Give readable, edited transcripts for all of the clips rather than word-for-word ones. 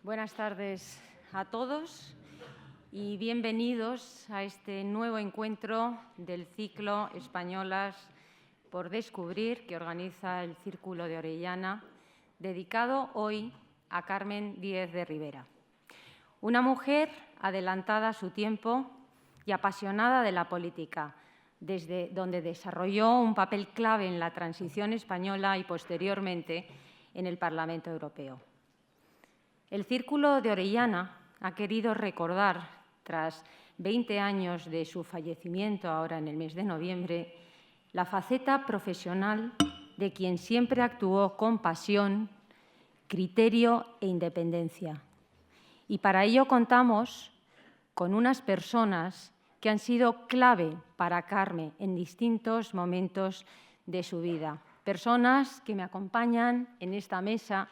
Buenas tardes a todos y bienvenidos a este nuevo encuentro del ciclo Españolas por Descubrir que organiza el Círculo de Orellana, dedicado hoy a Carmen Díez de Rivera, una mujer adelantada a su tiempo y apasionada de la política, desde donde desarrolló un papel clave en la transición española y posteriormente en el Parlamento Europeo. El Círculo de Orellana ha querido recordar, tras 20 años de su fallecimiento, ahora en el mes de noviembre, la faceta profesional de quien siempre actuó con pasión, criterio e independencia. Y para ello contamos con unas personas que han sido clave para Carmen en distintos momentos de su vida. Personas que me acompañan en esta mesa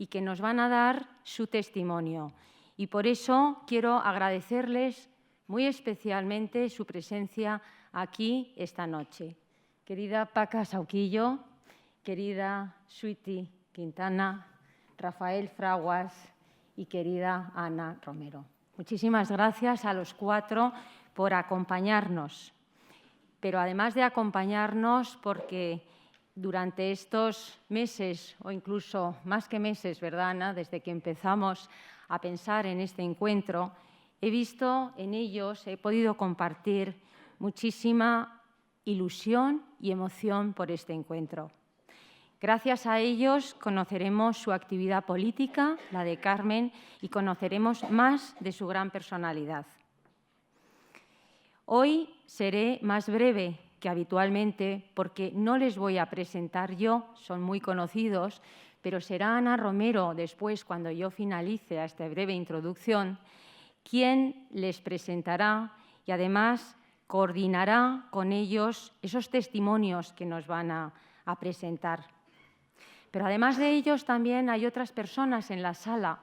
y que nos van a dar su testimonio. Y por eso quiero agradecerles muy especialmente su presencia aquí esta noche. Querida Paca Sauquillo, querida Sweety Quintana, Rafael Fraguas y querida Ana Romero. Muchísimas gracias a los cuatro por acompañarnos, pero además de acompañarnos porque durante estos meses, o incluso más que meses, ¿verdad, Ana?, desde que empezamos a pensar en este encuentro, he visto en ellos, he podido compartir muchísima ilusión y emoción por este encuentro. Gracias a ellos conoceremos su actividad política, la de Carmen, y conoceremos más de su gran personalidad. Hoy seré más breve que habitualmente porque no les voy a presentar yo, son muy conocidos, pero será Ana Romero después, cuando yo finalice esta breve introducción, quien les presentará y además coordinará con ellos esos testimonios que nos van a presentar. Pero además de ellos también hay otras personas en la sala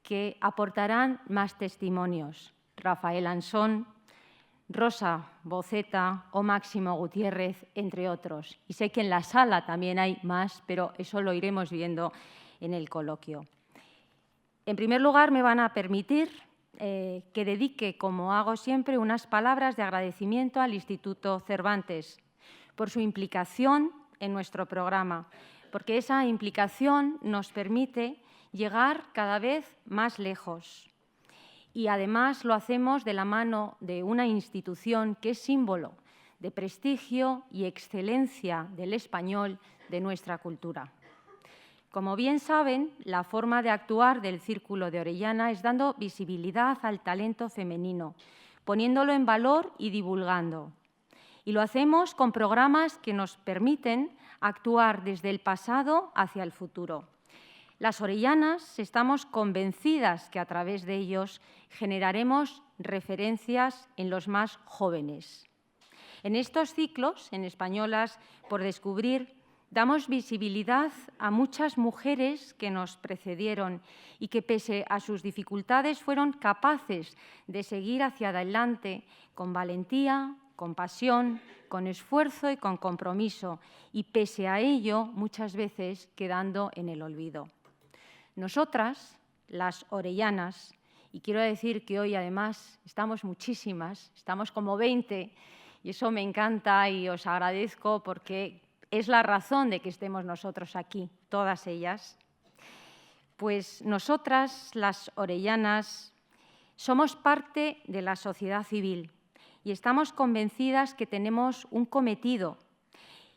que aportarán más testimonios. Rafael Ansón, Rosa Boceta o Máximo Gutiérrez, entre otros. Y sé que en la sala también hay más, pero eso lo iremos viendo en el coloquio. En primer lugar, me van a permitir que dedique, como hago siempre, unas palabras de agradecimiento al Instituto Cervantes por su implicación en nuestro programa, porque esa implicación nos permite llegar cada vez más lejos. Y además lo hacemos de la mano de una institución que es símbolo de prestigio y excelencia del español de nuestra cultura. Como bien saben, la forma de actuar del Círculo de Orellana es dando visibilidad al talento femenino, poniéndolo en valor y divulgando. Y lo hacemos con programas que nos permiten actuar desde el pasado hacia el futuro. Las orellanas estamos convencidas que a través de ellos generaremos referencias en los más jóvenes. En estos ciclos, en Españolas por Descubrir, damos visibilidad a muchas mujeres que nos precedieron y que, pese a sus dificultades, fueron capaces de seguir hacia adelante con valentía, con pasión, con esfuerzo y con compromiso, y pese a ello, muchas veces quedando en el olvido. Nosotras, las orellanas, y quiero decir que hoy además estamos muchísimas, estamos como 20, y eso me encanta y os agradezco porque es la razón de que estemos nosotros aquí, todas ellas. Pues nosotras, las orellanas, somos parte de la sociedad civil y estamos convencidas que tenemos un cometido.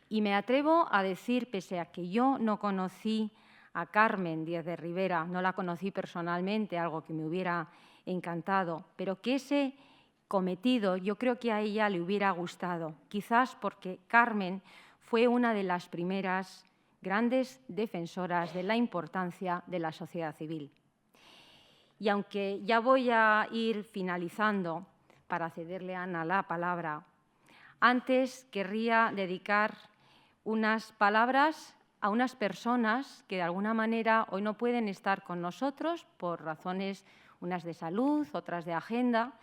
Y me atrevo a decir, pese a que yo no conocí a Carmen Díez de Rivera, no la conocí personalmente, algo que me hubiera encantado, pero que ese cometido yo creo que a ella le hubiera gustado, quizás porque Carmen fue una de las primeras grandes defensoras de la importancia de la sociedad civil. Y aunque ya voy a ir finalizando para cederle a Ana la palabra, antes querría dedicar unas palabras a unas personas que de alguna manera hoy no pueden estar con nosotros por razones, unas de salud, otras de agenda,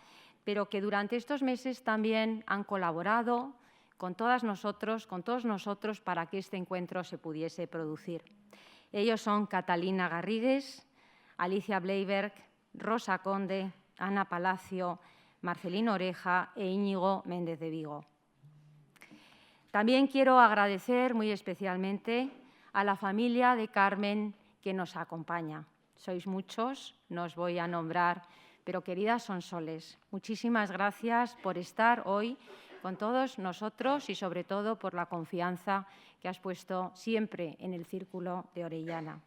pero que durante estos meses también han colaborado con todos nosotros para que este encuentro se pudiese producir. Ellos son Catalina Garrigues, Alicia Bleiberg, Rosa Conde, Ana Palacio, Marcelino Oreja e Íñigo Méndez de Vigo. También quiero agradecer muy especialmente a la familia de Carmen que nos acompaña. Sois muchos, no os voy a nombrar, pero queridas Sonsoles, muchísimas gracias por estar hoy con todos nosotros y sobre todo por la confianza que has puesto siempre en el Círculo de Orellana.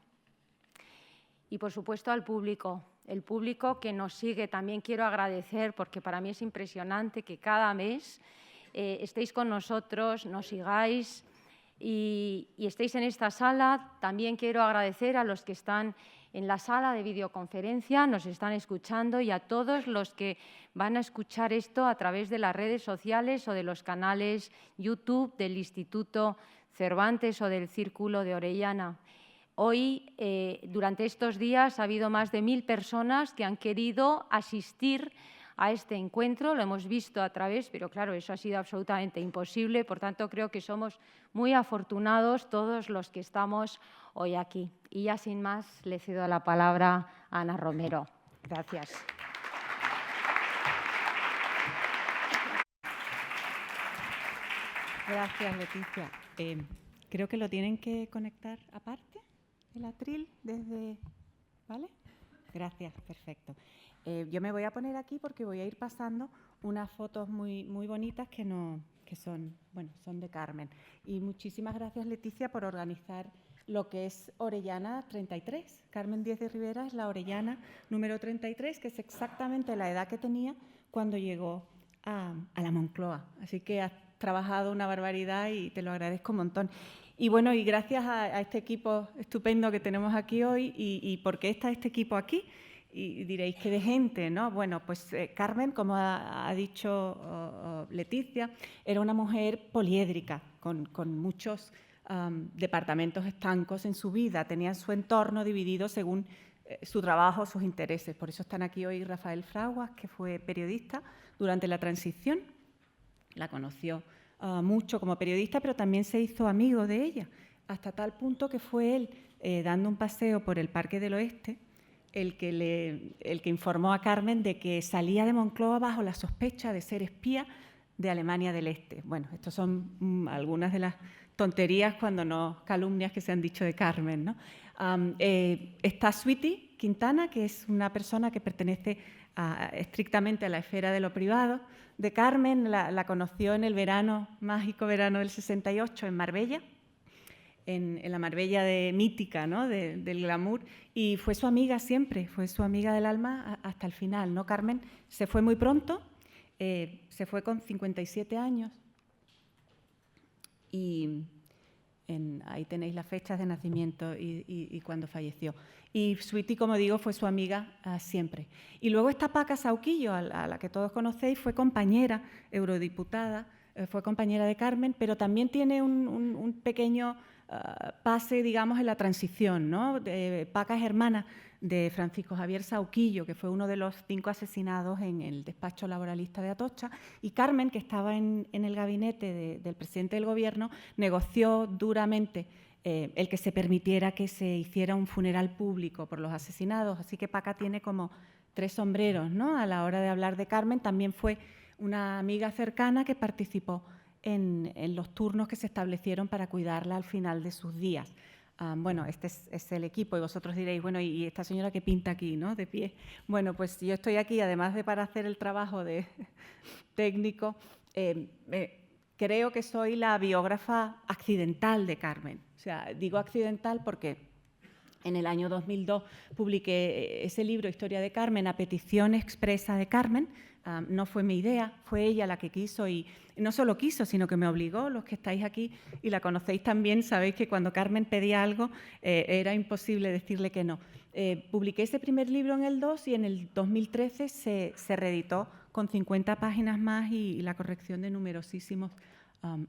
Y por supuesto al público, el público que nos sigue. También quiero agradecer, porque para mí es impresionante que cada mes estéis con nosotros, nos sigáis y estéis en esta sala. También quiero agradecer a los que están en la sala de videoconferencia, nos están escuchando, y a todos los que van a escuchar esto a través de las redes sociales o de los canales YouTube del Instituto Cervantes o del Círculo de Orellana. Hoy, durante estos días, ha habido más de 1000 personas que han querido asistir a este encuentro. Lo hemos visto a través, pero claro, eso ha sido absolutamente imposible. Por tanto, creo que somos muy afortunados todos los que estamos hoy aquí. Y ya sin más, le cedo la palabra a Ana Romero. Gracias. Gracias, Leticia. Creo que lo tienen que conectar aparte, el atril, desde... ¿Vale? Gracias, perfecto. Yo me voy a poner aquí porque voy a ir pasando unas fotos muy bonitas que son de Carmen. Y muchísimas gracias, Leticia, por organizar lo que es Orellana 33. Carmen Díez de Rivera es la Orellana número 33, que es exactamente la edad que tenía cuando llegó a la Moncloa. Así que has trabajado una barbaridad y te lo agradezco un montón. Y bueno, y gracias a este equipo estupendo que tenemos aquí hoy. ¿Y por qué está este equipo aquí? Y diréis, ¿qué de gente, no? Bueno, pues Carmen, como ha dicho Leticia, era una mujer poliédrica, con muchos departamentos estancos en su vida. Tenía su entorno dividido según su trabajo, sus intereses. Por eso están aquí hoy Rafael Fraguas, que fue periodista durante la transición. La conoció mucho como periodista, pero también se hizo amigo de ella, hasta tal punto que fue él, dando un paseo por el Parque del Oeste, el que informó a Carmen de que salía de Moncloa bajo la sospecha de ser espía de Alemania del Este. Bueno, estas son algunas de las tonterías, cuando no calumnias, que se han dicho de Carmen, ¿no? Está Sweetie Quintana, que es una persona que pertenece estrictamente a la esfera de lo privado de Carmen. La conoció en el verano, mágico verano del 68, en Marbella, en la Marbella mítica, ¿no? del glamour, y fue su amiga siempre, fue su amiga del alma hasta el final, ¿no? Carmen se fue muy pronto, se fue con 57 años, y ahí tenéis las fechas de nacimiento y cuando falleció. Y Sweetie, como digo, fue su amiga siempre. Y luego está Paca Sauquillo, a la que todos conocéis, fue compañera, eurodiputada, fue compañera de Carmen, pero también tiene un pequeño pase, digamos, en la transición, ¿no? Paca es hermana de Francisco Javier Sauquillo, que fue uno de los 5 asesinados en el despacho laboralista de Atocha, y Carmen, que estaba en el gabinete del presidente del Gobierno, negoció duramente el que se permitiera que se hiciera un funeral público por los asesinados. Así que Paca tiene como 3 sombreros, ¿no? A la hora de hablar de Carmen. También fue una amiga cercana que participó en los turnos que se establecieron para cuidarla al final de sus días. Bueno, este es el equipo, y vosotros diréis, bueno, ¿y esta señora qué pinta aquí, no? De pie. Bueno, pues yo estoy aquí, además de para hacer el trabajo de técnico, creo que soy la biógrafa accidental de Carmen. O sea, digo accidental porque en el año 2002 publiqué ese libro, Historia de Carmen, a petición expresa de Carmen. No fue mi idea, fue ella la que quiso, y no solo quiso, sino que me obligó. Los que estáis aquí y la conocéis también sabéis que cuando Carmen pedía algo era imposible decirle que no. Publiqué ese primer libro en el 2 y en el 2013 se reeditó con 50 páginas más y la corrección de numerosísimos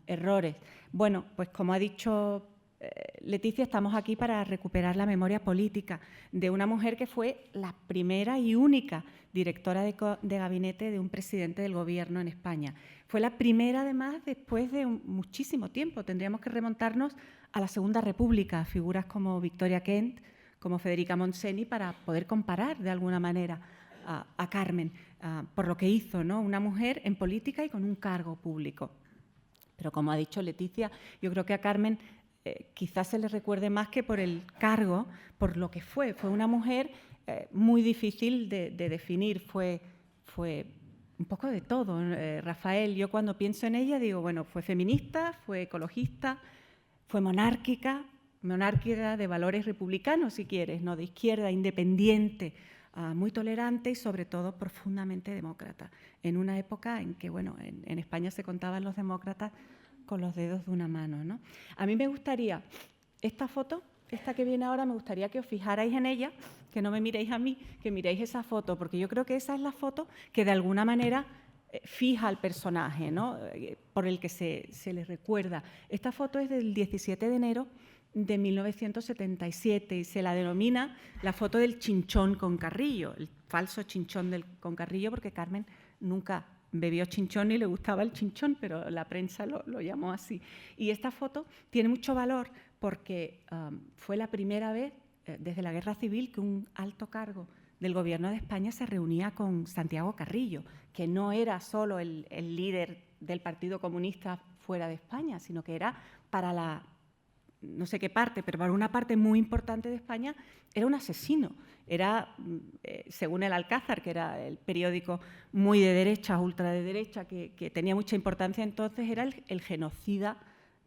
errores. Bueno, pues como ha dicho Leticia, estamos aquí para recuperar la memoria política de una mujer que fue la primera y única directora de gabinete de un presidente del Gobierno en España. Fue la primera, además, después de muchísimo tiempo. Tendríamos que remontarnos a la Segunda República, figuras como Victoria Kent, como Federica Montseny para poder comparar de alguna manera a Carmen por lo que hizo, ¿no? Una mujer en política y con un cargo público. Pero como ha dicho Leticia, yo creo que a Carmen quizás se le recuerde más que por el cargo, por lo que fue. Fue una mujer muy difícil de definir, fue un poco de todo. Rafael, yo cuando pienso en ella digo, bueno, fue feminista, fue ecologista, fue monárquica de valores republicanos, si quieres, ¿no? De izquierda, independiente, muy tolerante y sobre todo profundamente demócrata, en una época en que, bueno, en España se contaban los demócratas con los dedos de una mano, ¿no? A mí me gustaría, esta foto, esta que viene ahora, me gustaría que os fijarais en ella, que no me miréis a mí, que miréis esa foto, porque yo creo que esa es la foto que de alguna manera fija al personaje, ¿no? Por el que se le recuerda. Esta foto es del 17 de enero de 1977 y se la denomina la foto del chinchón con Carrillo, el falso chinchón con Carrillo, porque Carmen nunca bebió chinchón ni le gustaba el chinchón, pero la prensa lo llamó así. Y esta foto tiene mucho valor porque fue la primera vez desde la Guerra Civil que un alto cargo del Gobierno de España se reunía con Santiago Carrillo, que no era solo el líder del Partido Comunista fuera de España, sino que era para la, no sé qué parte, pero para una parte muy importante de España, era un asesino. Era, según el Alcázar, que era el periódico muy de derecha, ultra de derecha, que tenía mucha importancia entonces, era el genocida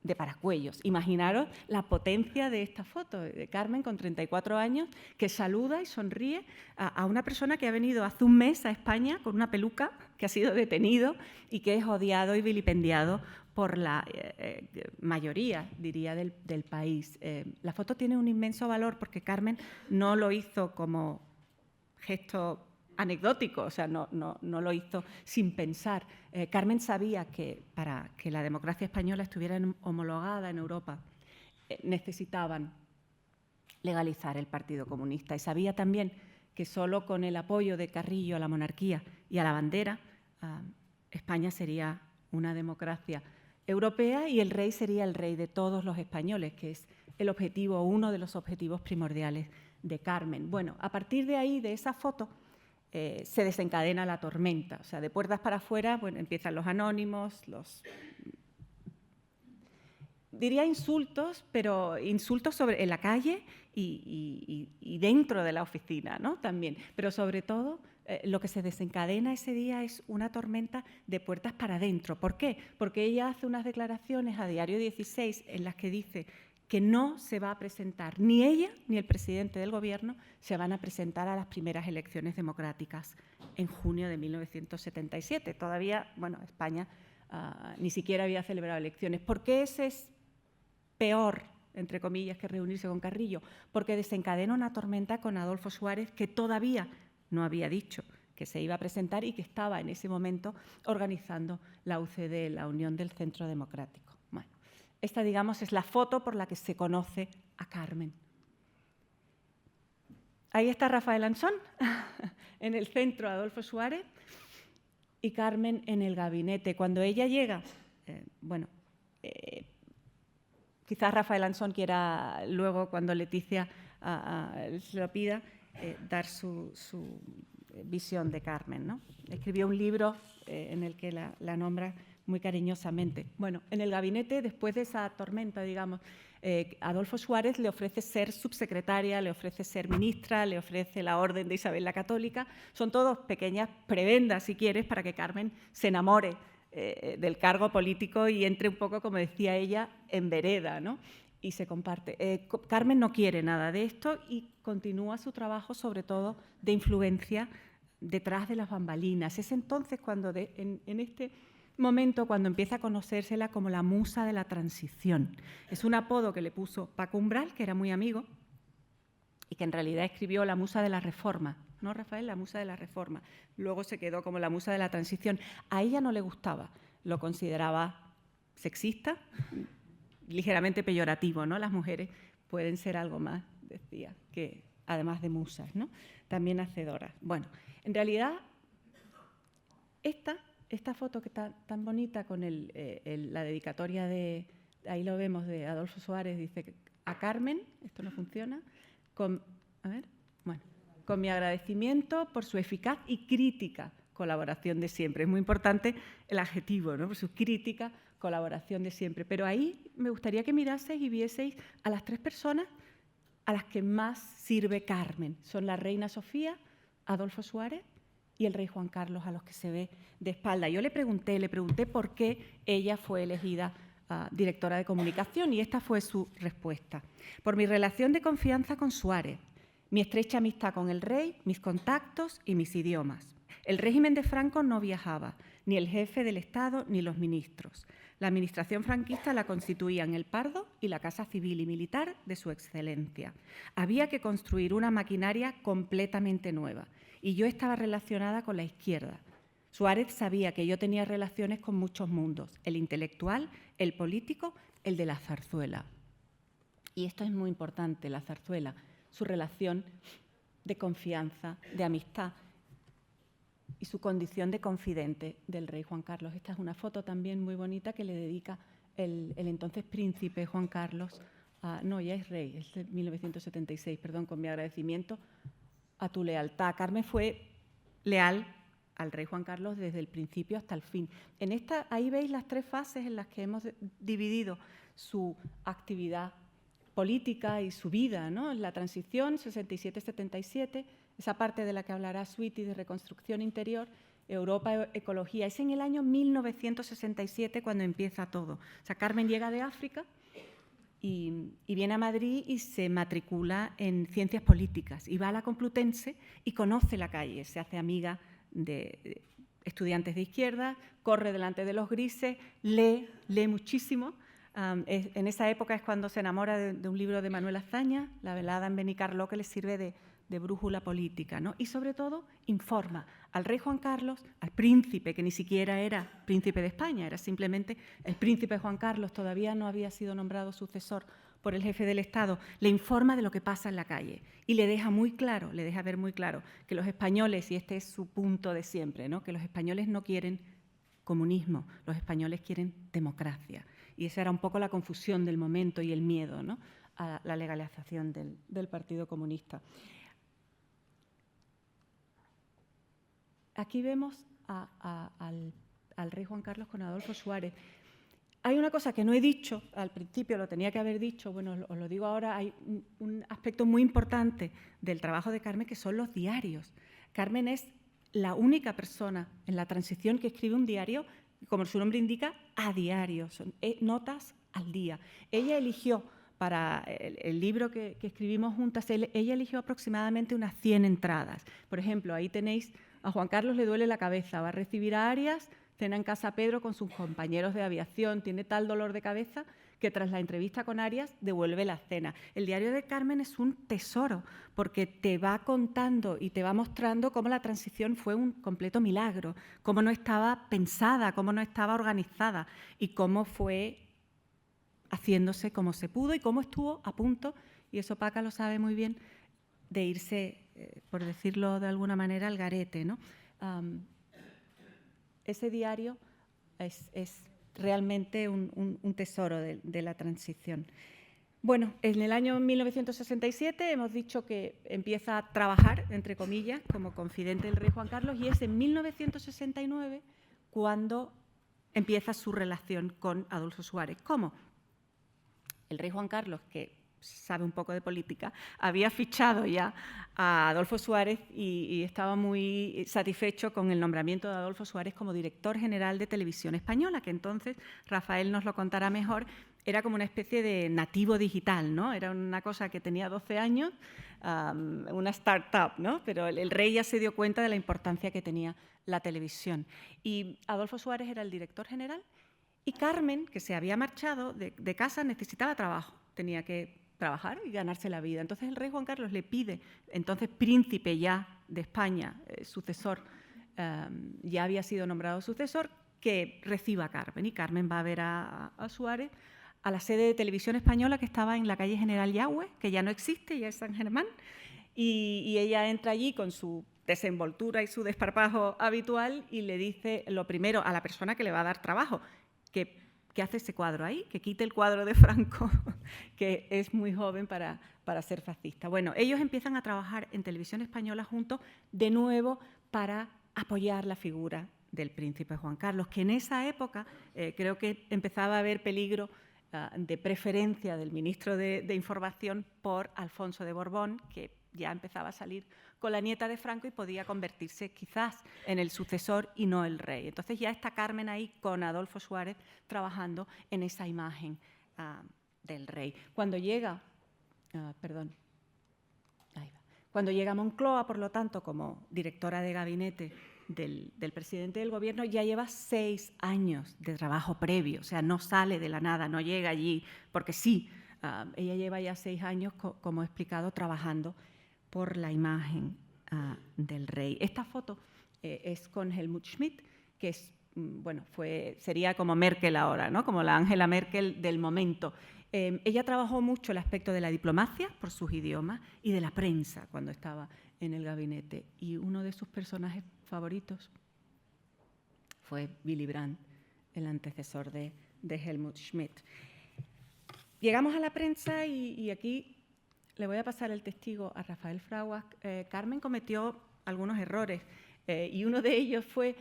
de Paracuellos. Imaginaros la potencia de esta foto de Carmen con 34 años que saluda y sonríe a una persona que ha venido hace un mes a España con una peluca, que ha sido detenido y que es odiado y vilipendiado por la mayoría, diría, del país. La foto tiene un inmenso valor porque Carmen no lo hizo como gesto anecdótico, o sea, no lo hizo sin pensar. Carmen sabía que para que la democracia española estuviera homologada en Europa necesitaban legalizar el Partido Comunista y sabía también que solo con el apoyo de Carrillo a la monarquía y a la bandera España sería una democracia europea y el rey sería el rey de todos los españoles, que es el objetivo, uno de los objetivos primordiales de Carmen. Bueno, a partir de ahí, de esa foto, se desencadena la tormenta. O sea, de puertas para afuera, bueno, empiezan los anónimos, diría insultos, pero insultos en la calle y dentro de la oficina, ¿no? También. Pero sobre todo, lo que se desencadena ese día es una tormenta de puertas para adentro. ¿Por qué? Porque ella hace unas declaraciones a Diario 16 en las que dice que no se va a presentar, ni ella ni el presidente del Gobierno se van a presentar a las primeras elecciones democráticas en junio de 1977. Todavía, bueno, España ni siquiera había celebrado elecciones. ¿Por qué ese es peor, entre comillas, que reunirse con Carrillo? Porque desencadena una tormenta con Adolfo Suárez, que todavía no había dicho que se iba a presentar y que estaba en ese momento organizando la UCD, la Unión del Centro Democrático. Bueno, esta, digamos, es la foto por la que se conoce a Carmen. Ahí está Rafael Ansón, en el centro Adolfo Suárez y Carmen en el gabinete. Cuando ella llega, quizás Rafael Ansón quiera luego, cuando Leticia se lo pida, dar su visión de Carmen, ¿no? Escribió un libro en el que la nombra muy cariñosamente. Bueno, en el gabinete, después de esa tormenta, digamos, Adolfo Suárez le ofrece ser subsecretaria, le ofrece ser ministra, le ofrece la orden de Isabel la Católica. Son todos pequeñas prebendas, si quieres, para que Carmen se enamore del cargo político y entre un poco, como decía ella, en vereda, ¿no? Y se comparte. Carmen no quiere nada de esto y continúa su trabajo, sobre todo, de influencia detrás de las bambalinas. Es entonces cuando, en este momento, cuando empieza a conocérsela como la musa de la transición. Es un apodo que le puso Paco Umbral, que era muy amigo, y que en realidad escribió la musa de la reforma, ¿no, Rafael? La musa de la reforma. Luego se quedó como la musa de la transición. A ella no le gustaba, lo consideraba sexista, ligeramente peyorativo, ¿no? Las mujeres pueden ser algo más, decía, que además de musas, ¿no? También hacedoras. Bueno, en realidad, esta foto que está tan bonita con la dedicatoria ahí lo vemos, de Adolfo Suárez, dice a Carmen, esto no funciona, con A ver, bueno, con mi agradecimiento por su eficaz y crítica colaboración de siempre. Es muy importante el adjetivo, ¿no? Por su crítica colaboración de siempre. Pero ahí me gustaría que miraseis y vieseis a las 3 personas a las que más sirve Carmen. Son la reina Sofía, Adolfo Suárez y el rey Juan Carlos, a los que se ve de espalda. Yo le pregunté por qué ella fue elegida directora de comunicación, y esta fue su respuesta. Por mi relación de confianza con Suárez, mi estrecha amistad con el rey, mis contactos y mis idiomas. El régimen de Franco no viajaba, ni el jefe del Estado ni los ministros. La administración franquista la constituían el Pardo y la Casa Civil y Militar de su excelencia. Había que construir una maquinaria completamente nueva, y yo estaba relacionada con la izquierda. Suárez sabía que yo tenía relaciones con muchos mundos, el intelectual, el político, el de la zarzuela. Y esto es muy importante, la zarzuela, su relación de confianza, de amistad y su condición de confidente del rey Juan Carlos. Esta es una foto también muy bonita que le dedica el entonces príncipe Juan Carlos, no, ya es rey, es de 1976, perdón, con mi agradecimiento a tu lealtad. Carmen fue leal al rey Juan Carlos desde el principio hasta el fin. Ahí veis las 3 fases en las que hemos dividido su actividad política y su vida, ¿no? La transición, 67-77, esa parte de la que hablará Sweetie de reconstrucción interior, Europa, ecología. Es en el año 1967 cuando empieza todo. O sea, Carmen llega de África y viene a Madrid y se matricula en Ciencias Políticas y va a la Complutense y conoce la calle, se hace amiga de estudiantes de izquierda, corre delante de los grises, lee muchísimo. En esa época es cuando se enamora de un libro de Manuel Azaña, La velada en Benicarló, que le sirve de brújula política, ¿no? Y sobre todo informa al rey Juan Carlos, al príncipe, que ni siquiera era príncipe de España, era simplemente el príncipe Juan Carlos, todavía no había sido nombrado sucesor por el jefe del Estado, le informa de lo que pasa en la calle y le deja ver muy claro que los españoles, y este es su punto de siempre, ¿no? Que los españoles no quieren comunismo, los españoles quieren democracia. Y esa era un poco la confusión del momento y el miedo, ¿no? A la legalización del Partido Comunista. Aquí vemos al rey Juan Carlos con Adolfo Suárez. Hay una cosa que no he dicho, al principio lo tenía que haber dicho, bueno, os lo digo ahora, hay un aspecto muy importante del trabajo de Carmen, que son los diarios. Carmen es la única persona en la transición que escribe un diario, como su nombre indica, a diario, son notas al día. Ella eligió, para el libro que escribimos juntas, ella eligió aproximadamente unas 100 entradas. Por ejemplo, ahí tenéis, a Juan Carlos le duele la cabeza, va a recibir a Arias, cena en Casa Pedro con sus compañeros de aviación, tiene tal dolor de cabeza que tras la entrevista con Arias devuelve la cena. El diario de Carmen es un tesoro porque te va contando y te va mostrando cómo la transición fue un completo milagro, cómo no estaba pensada, cómo no estaba organizada y cómo fue haciéndose como se pudo y cómo estuvo a punto, y eso Paca lo sabe muy bien, de irse, por decirlo de alguna manera, al garete, ¿no? Ese diario es realmente un tesoro de la transición. Bueno, en el año 1967 hemos dicho que empieza a trabajar, entre comillas, como confidente del rey Juan Carlos, y es en 1969 cuando empieza su relación con Adolfo Suárez. ¿Cómo? El rey Juan Carlos, que sabe un poco de política, había fichado ya a Adolfo Suárez y estaba muy satisfecho con el nombramiento de Adolfo Suárez como director general de Televisión Española, que entonces, Rafael nos lo contará mejor, era como una especie de nativo digital, ¿no? Era una cosa que tenía 12 años, una startup, ¿no? Pero el rey ya se dio cuenta de la importancia que tenía la televisión. Y Adolfo Suárez era el director general y Carmen, que se había marchado de casa, necesitaba trabajo, tenía que trabajar y ganarse la vida. Entonces el rey Juan Carlos le pide, entonces príncipe ya de España, sucesor, ya había sido nombrado sucesor, que reciba a Carmen. Y Carmen va a ver a Suárez a la sede de Televisión Española, que estaba en la calle General Yagüe, que ya no existe, ya es San Germán, y ella entra allí con su desenvoltura y su desparpajo habitual y le dice lo primero a la persona que le va a dar trabajo, que hace ese cuadro ahí, que quite el cuadro de Franco, que es muy joven para ser fascista. Bueno, ellos empiezan a trabajar en Televisión Española juntos, de nuevo, para apoyar la figura del príncipe Juan Carlos, que en esa época creo que empezaba a haber peligro de preferencia del ministro de Información por Alfonso de Borbón, que ya empezaba a salir con la nieta de Franco y podía convertirse quizás en el sucesor y no el rey. Entonces ya está Carmen ahí con Adolfo Suárez trabajando en esa imagen del rey. Cuando llega, cuando llega a Moncloa, por lo tanto, como directora de gabinete del presidente del Gobierno, ya lleva 6 años de trabajo previo, o sea, no sale de la nada, no llega allí porque sí. Ella lleva ya 6 años, como he explicado, trabajando por la imagen del rey. Esta foto es con Helmut Schmidt, que es, sería como Merkel ahora, ¿no? Como la Angela Merkel del momento. Ella trabajó mucho el aspecto de la diplomacia, por sus idiomas, y de la prensa cuando estaba en el gabinete. Y uno de sus personajes favoritos fue Willy Brandt, el antecesor de Helmut Schmidt. Llegamos a la prensa y aquí le voy a pasar el testigo a Rafael Fraguas. Carmen cometió algunos errores y uno de ellos fue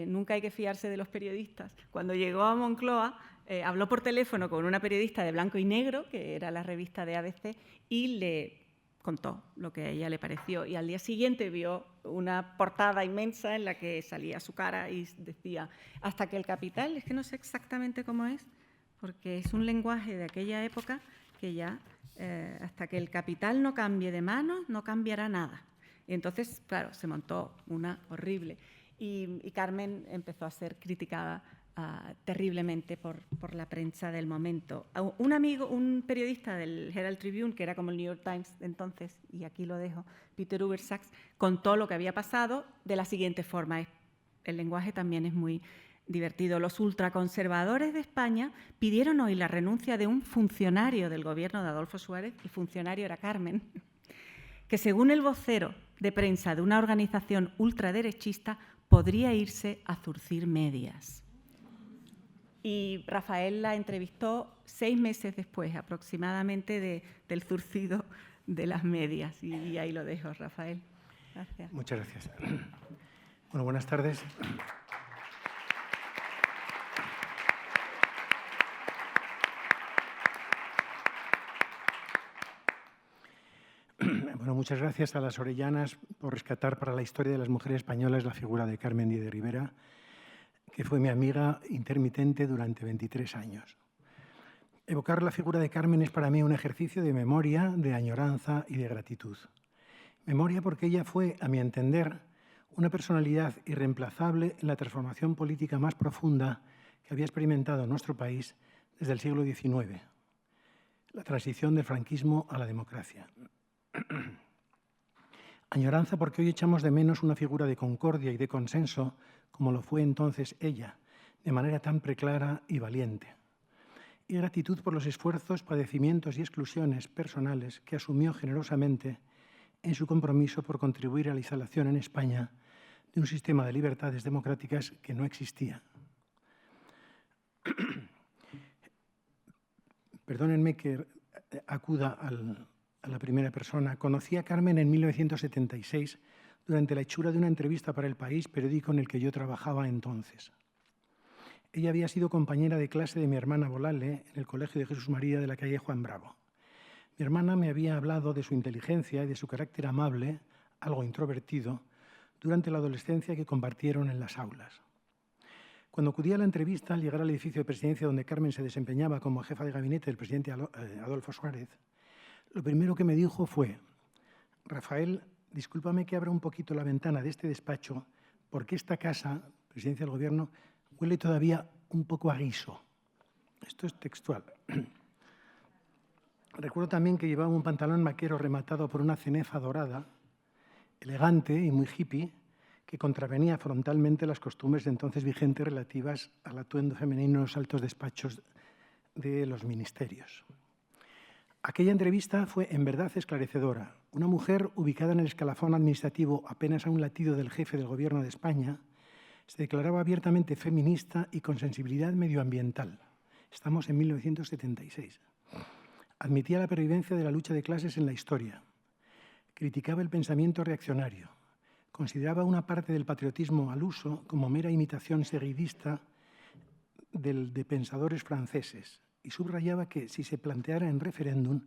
nunca hay que fiarse de los periodistas. Cuando llegó a Moncloa, habló por teléfono con una periodista de Blanco y Negro, que era la revista de ABC, y le contó lo que a ella le pareció. Y al día siguiente vio una portada inmensa en la que salía su cara y decía hasta que el capital, es que no sé exactamente cómo es, porque es un lenguaje de aquella época que ya hasta que el capital no cambie de manos no cambiará nada. Y entonces, claro, se montó una horrible. Y Carmen empezó a ser criticada terriblemente por la prensa del momento. Un amigo, un periodista del Herald Tribune, que era como el New York Times de entonces, y aquí lo dejo, Peter Ubersachs, contó lo que había pasado de la siguiente forma. El lenguaje también es muy divertido. Los ultraconservadores de España pidieron hoy la renuncia de un funcionario del gobierno de Adolfo Suárez, el funcionario era Carmen, que según el vocero de prensa de una organización ultraderechista podría irse a zurcir medias. Y Rafael la entrevistó 6 meses después aproximadamente del zurcido de las medias. Y ahí lo dejo, Rafael. Gracias. Muchas gracias. Bueno, buenas tardes. Bueno, muchas gracias a las Orellanas por rescatar para la historia de las mujeres españolas la figura de Carmen Díez de Rivera, que fue mi amiga intermitente durante 23 años. Evocar la figura de Carmen es para mí un ejercicio de memoria, de añoranza y de gratitud. Memoria porque ella fue, a mi entender, una personalidad irreemplazable en la transformación política más profunda que había experimentado nuestro país desde el siglo XIX, la transición del franquismo a la democracia. Añoranza porque hoy echamos de menos una figura de concordia y de consenso como lo fue entonces ella, de manera tan preclara y valiente. Y gratitud por los esfuerzos, padecimientos y exclusiones personales que asumió generosamente en su compromiso por contribuir a la instalación en España de un sistema de libertades democráticas que no existía. Perdónenme que acuda a la primera persona. Conocí a Carmen en 1976 durante la hechura de una entrevista para El País, periódico en el que yo trabajaba entonces. Ella había sido compañera de clase de mi hermana Bolale en el Colegio de Jesús María de la calle Juan Bravo. Mi hermana me había hablado de su inteligencia y de su carácter amable, algo introvertido, durante la adolescencia que compartieron en las aulas. Cuando acudí a la entrevista al llegar al edificio de presidencia donde Carmen se desempeñaba como jefa de gabinete del presidente Adolfo Suárez, lo primero que me dijo fue: Rafael, discúlpame que abra un poquito la ventana de este despacho porque esta casa, presidencia del Gobierno, huele todavía un poco a guiso. Esto es textual. Recuerdo también que llevaba un pantalón vaquero rematado por una cenefa dorada, elegante y muy hippie, que contravenía frontalmente las costumbres de entonces vigentes relativas al atuendo femenino en los altos despachos de los ministerios. Aquella entrevista fue en verdad esclarecedora. Una mujer ubicada en el escalafón administrativo apenas a un latido del jefe del Gobierno de España se declaraba abiertamente feminista y con sensibilidad medioambiental, Estamos en 1976. Admitía la pervivencia de la lucha de clases en la historia. Criticaba el pensamiento reaccionario. Consideraba una parte del patriotismo al uso como mera imitación seguidista de pensadores franceses y subrayaba que, si se planteara en referéndum,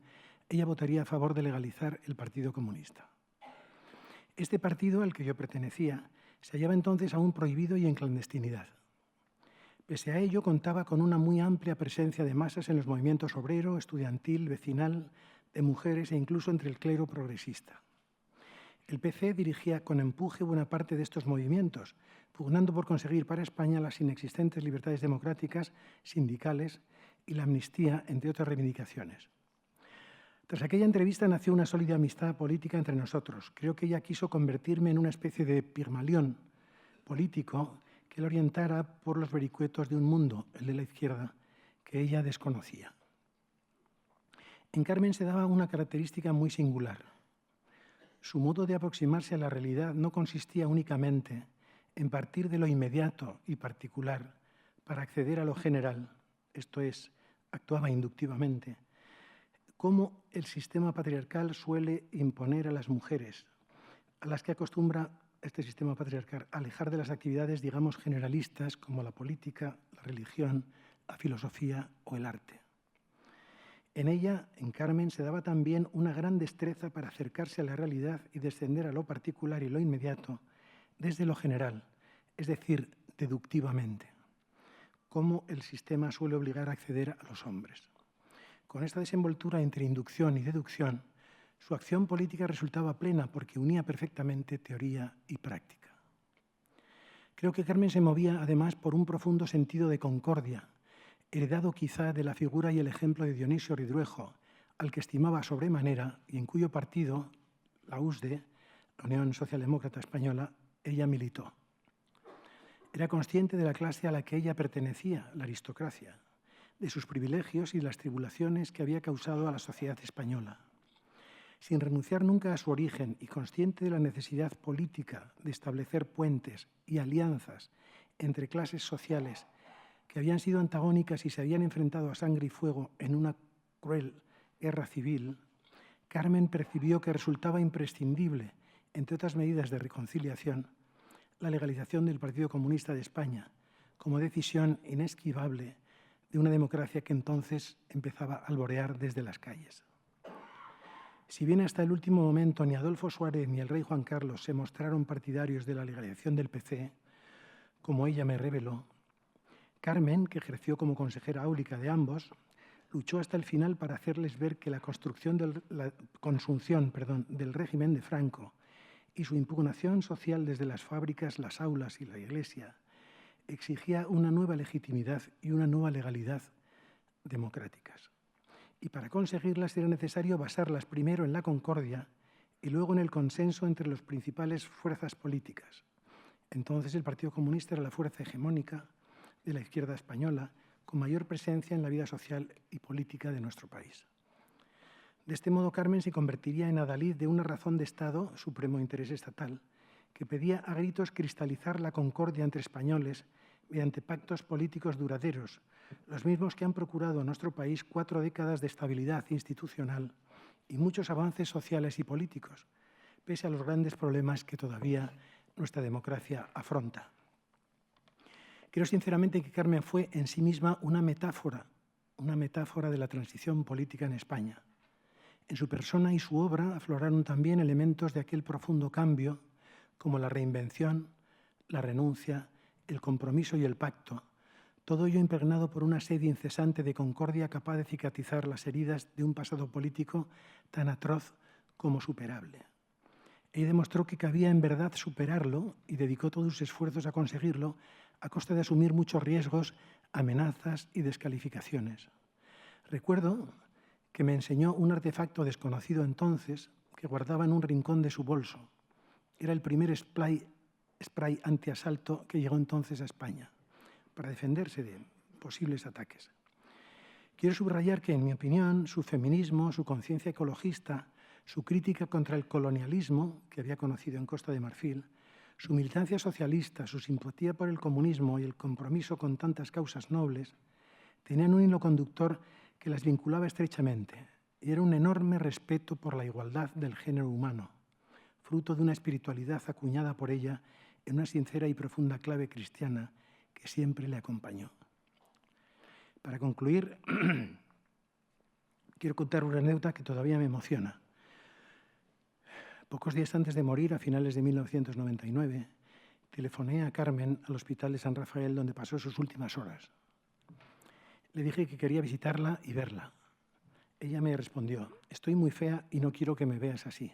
ella votaría a favor de legalizar el Partido Comunista. Este partido, al que yo pertenecía, se hallaba entonces aún prohibido y en clandestinidad. Pese a ello, contaba con una muy amplia presencia de masas en los movimientos obrero, estudiantil, vecinal, de mujeres e incluso entre el clero progresista. El PC dirigía con empuje buena parte de estos movimientos, pugnando por conseguir para España las inexistentes libertades democráticas, sindicales y la amnistía, entre otras reivindicaciones. Tras aquella entrevista nació una sólida amistad política entre nosotros. Creo que ella quiso convertirme en una especie de Pigmalión político que la orientara por los vericuetos de un mundo, el de la izquierda, que ella desconocía. En Carmen se daba una característica muy singular. Su modo de aproximarse a la realidad no consistía únicamente en partir de lo inmediato y particular para acceder a lo general, esto es, actuaba inductivamente, como el sistema patriarcal suele imponer a las mujeres, a las que acostumbra este sistema patriarcal a alejar de las actividades, digamos, generalistas como la política, la religión, la filosofía o el arte. En ella, en Carmen, se daba también una gran destreza para acercarse a la realidad y descender a lo particular y lo inmediato desde lo general, es decir, deductivamente, como el sistema suele obligar a acceder a los hombres. Con esta desenvoltura entre inducción y deducción, su acción política resultaba plena porque unía perfectamente teoría y práctica. Creo que Carmen se movía además por un profundo sentido de concordia, heredado quizá de la figura y el ejemplo de Dionisio Ridruejo, al que estimaba sobremanera y en cuyo partido, la USDE, la Unión Socialdemócrata Española, ella militó. Era consciente de la clase a la que ella pertenecía, la aristocracia, de sus privilegios y las tribulaciones que había causado a la sociedad española. Sin renunciar nunca a su origen y consciente de la necesidad política de establecer puentes y alianzas entre clases sociales que habían sido antagónicas y se habían enfrentado a sangre y fuego en una cruel guerra civil, Carmen percibió que resultaba imprescindible, entre otras medidas de reconciliación, la legalización del Partido Comunista de España, como decisión inesquivable de una democracia que entonces empezaba a alborear desde las calles. Si bien hasta el último momento ni Adolfo Suárez ni el rey Juan Carlos se mostraron partidarios de la legalización del PC, como ella me reveló, Carmen, que ejerció como consejera áulica de ambos, luchó hasta el final para hacerles ver que la consunción del régimen de Franco y su impugnación social desde las fábricas, las aulas y la iglesia exigía una nueva legitimidad y una nueva legalidad democráticas. Y para conseguirlas era necesario basarlas primero en la concordia y luego en el consenso entre las principales fuerzas políticas. Entonces el Partido Comunista era la fuerza hegemónica de la izquierda española, con mayor presencia en la vida social y política de nuestro país. De este modo, Carmen se convertiría en adalid de una razón de Estado, supremo interés estatal, que pedía a gritos cristalizar la concordia entre españoles mediante pactos políticos duraderos, los mismos que han procurado a nuestro país 4 décadas de estabilidad institucional y muchos avances sociales y políticos, pese a los grandes problemas que todavía nuestra democracia afronta. Creo sinceramente que Carmen fue en sí misma una metáfora de la transición política en España. En su persona y su obra afloraron también elementos de aquel profundo cambio, como la reinvención, la renuncia, el compromiso y el pacto, todo ello impregnado por una sed incesante de concordia capaz de cicatrizar las heridas de un pasado político tan atroz como superable. Ella demostró que cabía en verdad superarlo y dedicó todos sus esfuerzos a conseguirlo a costa de asumir muchos riesgos, amenazas y descalificaciones. Recuerdo que me enseñó un artefacto desconocido entonces que guardaba en un rincón de su bolso. Era el primer spray antiasalto que llegó entonces a España para defenderse de posibles ataques. Quiero subrayar que, en mi opinión, su feminismo, su conciencia ecologista, su crítica contra el colonialismo que había conocido en Costa de Marfil, su militancia socialista, su simpatía por el comunismo y el compromiso con tantas causas nobles, Tenían un hilo conductor que las vinculaba estrechamente y era un enorme respeto por la igualdad del género humano, fruto de una espiritualidad acuñada por ella en una sincera y profunda clave cristiana que siempre le acompañó. Para concluir, quiero contar una anécdota que todavía me emociona. Pocos días antes de morir, a finales de 1999, telefoné a Carmen al Hospital de San Rafael, donde pasó sus últimas horas. Le dije que quería visitarla y verla. Ella me respondió: estoy muy fea y no quiero que me veas así.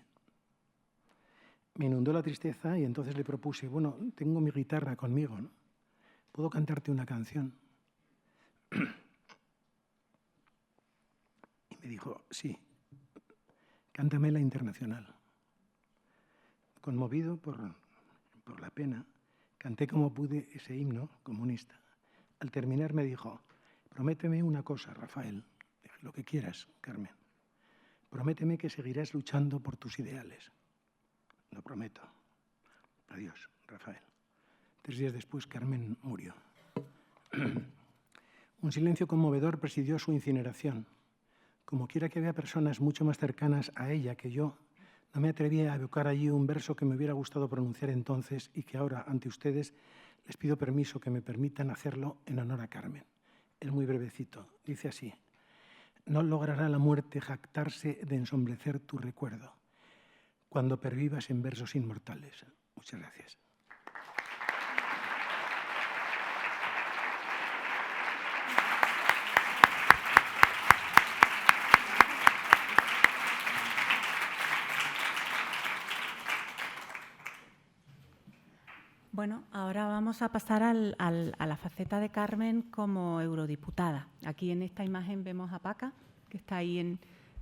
Me inundó la tristeza y entonces le propuse: bueno, tengo mi guitarra conmigo, ¿no? ¿Puedo cantarte una canción? Y me dijo: sí, cántame La Internacional. Conmovido por la pena, canté como pude ese himno comunista. Al terminar me dijo: prométeme una cosa, Rafael. Dije: lo que quieras, Carmen. Prométeme que seguirás luchando por tus ideales. Lo prometo. Adiós, Rafael. 3 días después, Carmen murió. Un silencio conmovedor presidió su incineración. Como quiera que había personas mucho más cercanas a ella que yo, no me atrevía a evocar allí un verso que me hubiera gustado pronunciar entonces y que ahora, ante ustedes, les pido permiso que me permitan hacerlo en honor a Carmen. Es muy brevecito. Dice así: no logrará la muerte jactarse de ensombrecer tu recuerdo cuando pervivas en versos inmortales. Muchas gracias. Bueno, ahora vamos a pasar a la faceta de Carmen como eurodiputada. Aquí en esta imagen vemos a Paca, que está ahí en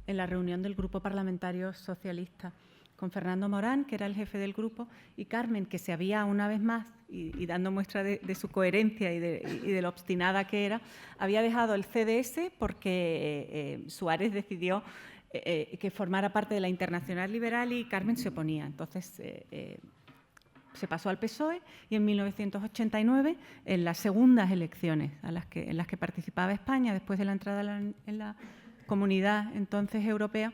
la reunión del Grupo Parlamentario Socialista, con Fernando Morán, que era el jefe del grupo, y Carmen, que se había, una vez más, y dando muestra de su coherencia y de lo obstinada que era, había dejado el CDS porque Suárez decidió que formara parte de la Internacional Liberal y Carmen se oponía. Entonces, se pasó al PSOE y en 1989, en las segundas elecciones en las que participaba España, después de la entrada en la Comunidad entonces europea,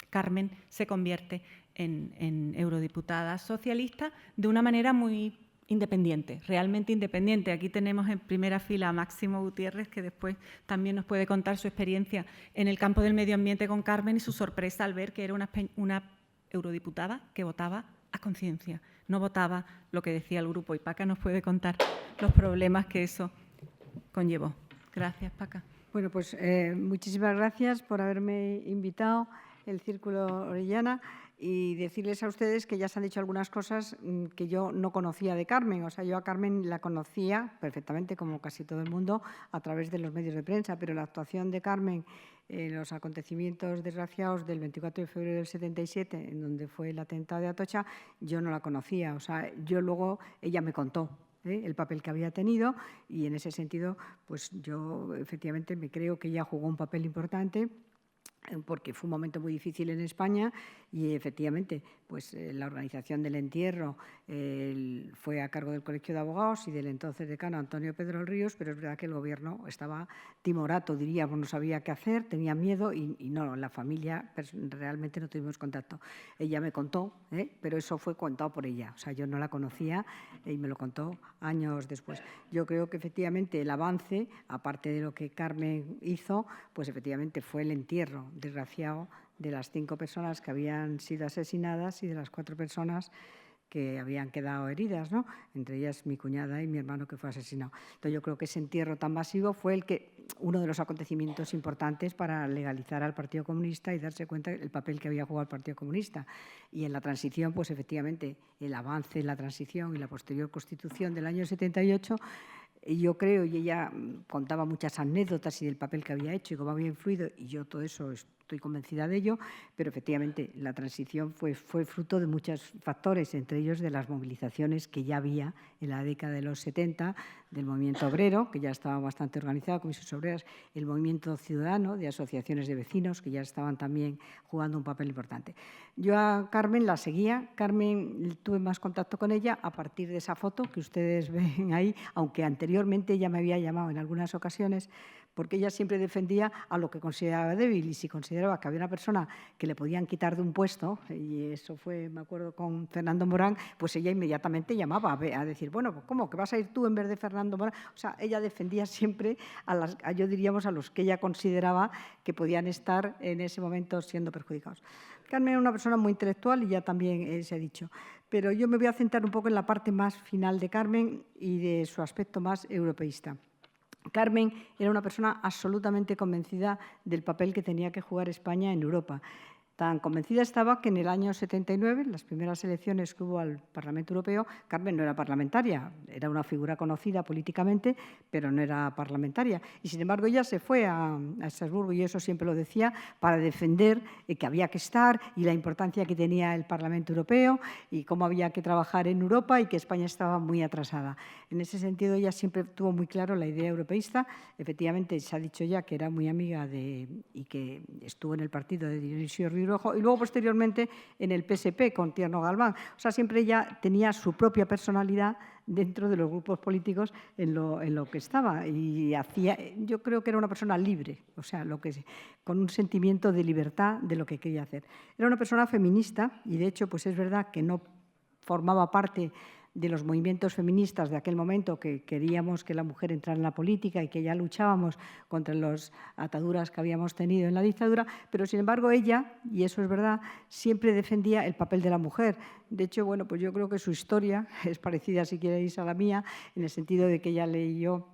Carmen se convierte en eurodiputada socialista de una manera muy independiente, realmente independiente. Aquí tenemos en primera fila a Máximo Gutiérrez, que después también nos puede contar su experiencia en el campo del medio ambiente con Carmen y su sorpresa al ver que era una eurodiputada que votaba a conciencia, no votaba lo que decía el grupo. Y Paca nos puede contar los problemas que eso conllevó. Gracias, Paca. Bueno, pues muchísimas gracias por haberme invitado el Círculo Orellana y decirles a ustedes que ya se han dicho algunas cosas que yo no conocía de Carmen. O sea, yo a Carmen la conocía perfectamente, como casi todo el mundo, a través de los medios de prensa, pero la actuación de Carmen en los acontecimientos desgraciados del 24 de febrero del 77, en donde fue el atentado de Atocha, yo no la conocía. O sea, yo luego, ella me contó el papel que había tenido y en ese sentido, pues yo efectivamente me creo que ella jugó un papel importante, porque fue un momento muy difícil en España y efectivamente pues la organización del entierro fue a cargo del Colegio de Abogados y del entonces decano Antonio Pedro Ríos, pero es verdad que el gobierno estaba timorato, diríamos, no sabía qué hacer, tenía miedo y no, la familia realmente no tuvimos contacto. Ella me contó, pero eso fue contado por ella, o sea, yo no la conocía y me lo contó años después. Yo creo que efectivamente el avance, aparte de lo que Carmen hizo, pues efectivamente fue el entierro desgraciado de las 5 personas que habían sido asesinadas y de las 4 personas que habían quedado heridas, ¿no? Entre ellas mi cuñada y mi hermano que fue asesinado. Entonces yo creo que ese entierro tan masivo fue uno de los acontecimientos importantes para legalizar al Partido Comunista y darse cuenta del papel que había jugado el Partido Comunista. Y en la transición, pues efectivamente, el avance en la transición y la posterior Constitución del año 78, yo creo, y ella contaba muchas anécdotas y del papel que había hecho y cómo había influido, y yo todo eso estoy convencida de ello, pero efectivamente la transición fue fruto de muchos factores, entre ellos de las movilizaciones que ya había en la década de los 70, del movimiento obrero, que ya estaba bastante organizado, comisiones obreras, el movimiento ciudadano de asociaciones de vecinos, que ya estaban también jugando un papel importante. Yo a Carmen la seguía, Carmen tuve más contacto con ella a partir de esa foto que ustedes ven ahí, aunque anteriormente ella me había llamado en algunas ocasiones porque ella siempre defendía a lo que consideraba débil, y si consideraba que había una persona que le podían quitar de un puesto, y eso fue, me acuerdo, con Fernando Morán, pues ella inmediatamente llamaba a decir, bueno, ¿cómo que vas a ir tú en vez de Fernando Morán? O sea, ella defendía siempre yo diríamos a los que ella consideraba que podían estar en ese momento siendo perjudicados. Carmen era una persona muy intelectual y ya también se ha dicho, pero yo me voy a centrar un poco en la parte más final de Carmen y de su aspecto más europeísta. Carmen era una persona absolutamente convencida del papel que tenía que jugar España en Europa. Tan convencida estaba que en el año 79, en las primeras elecciones que hubo al Parlamento Europeo, Carmen no era parlamentaria, era una figura conocida políticamente, pero no era parlamentaria. Y, sin embargo, ella se fue a Estrasburgo, y eso siempre lo decía, para defender que había que estar y la importancia que tenía el Parlamento Europeo y cómo había que trabajar en Europa y que España estaba muy atrasada. En ese sentido, ella siempre tuvo muy claro la idea europeísta. Efectivamente, se ha dicho ya que era muy amiga y que estuvo en el partido de Dionisio Ríos y luego posteriormente en el PSP con Tierno Galván. O sea, siempre ella tenía su propia personalidad dentro de los grupos políticos en lo que estaba, y yo creo que era una persona libre, o sea, con un sentimiento de libertad de lo que quería hacer. Era una persona feminista y, de hecho, pues es verdad que no formaba parte de los movimientos feministas de aquel momento, que queríamos que la mujer entrara en la política y que ya luchábamos contra las ataduras que habíamos tenido en la dictadura, pero sin embargo ella, y eso es verdad, siempre defendía el papel de la mujer. De hecho, bueno, pues yo creo que su historia es parecida, si queréis, a la mía, en el sentido de que ella leyó,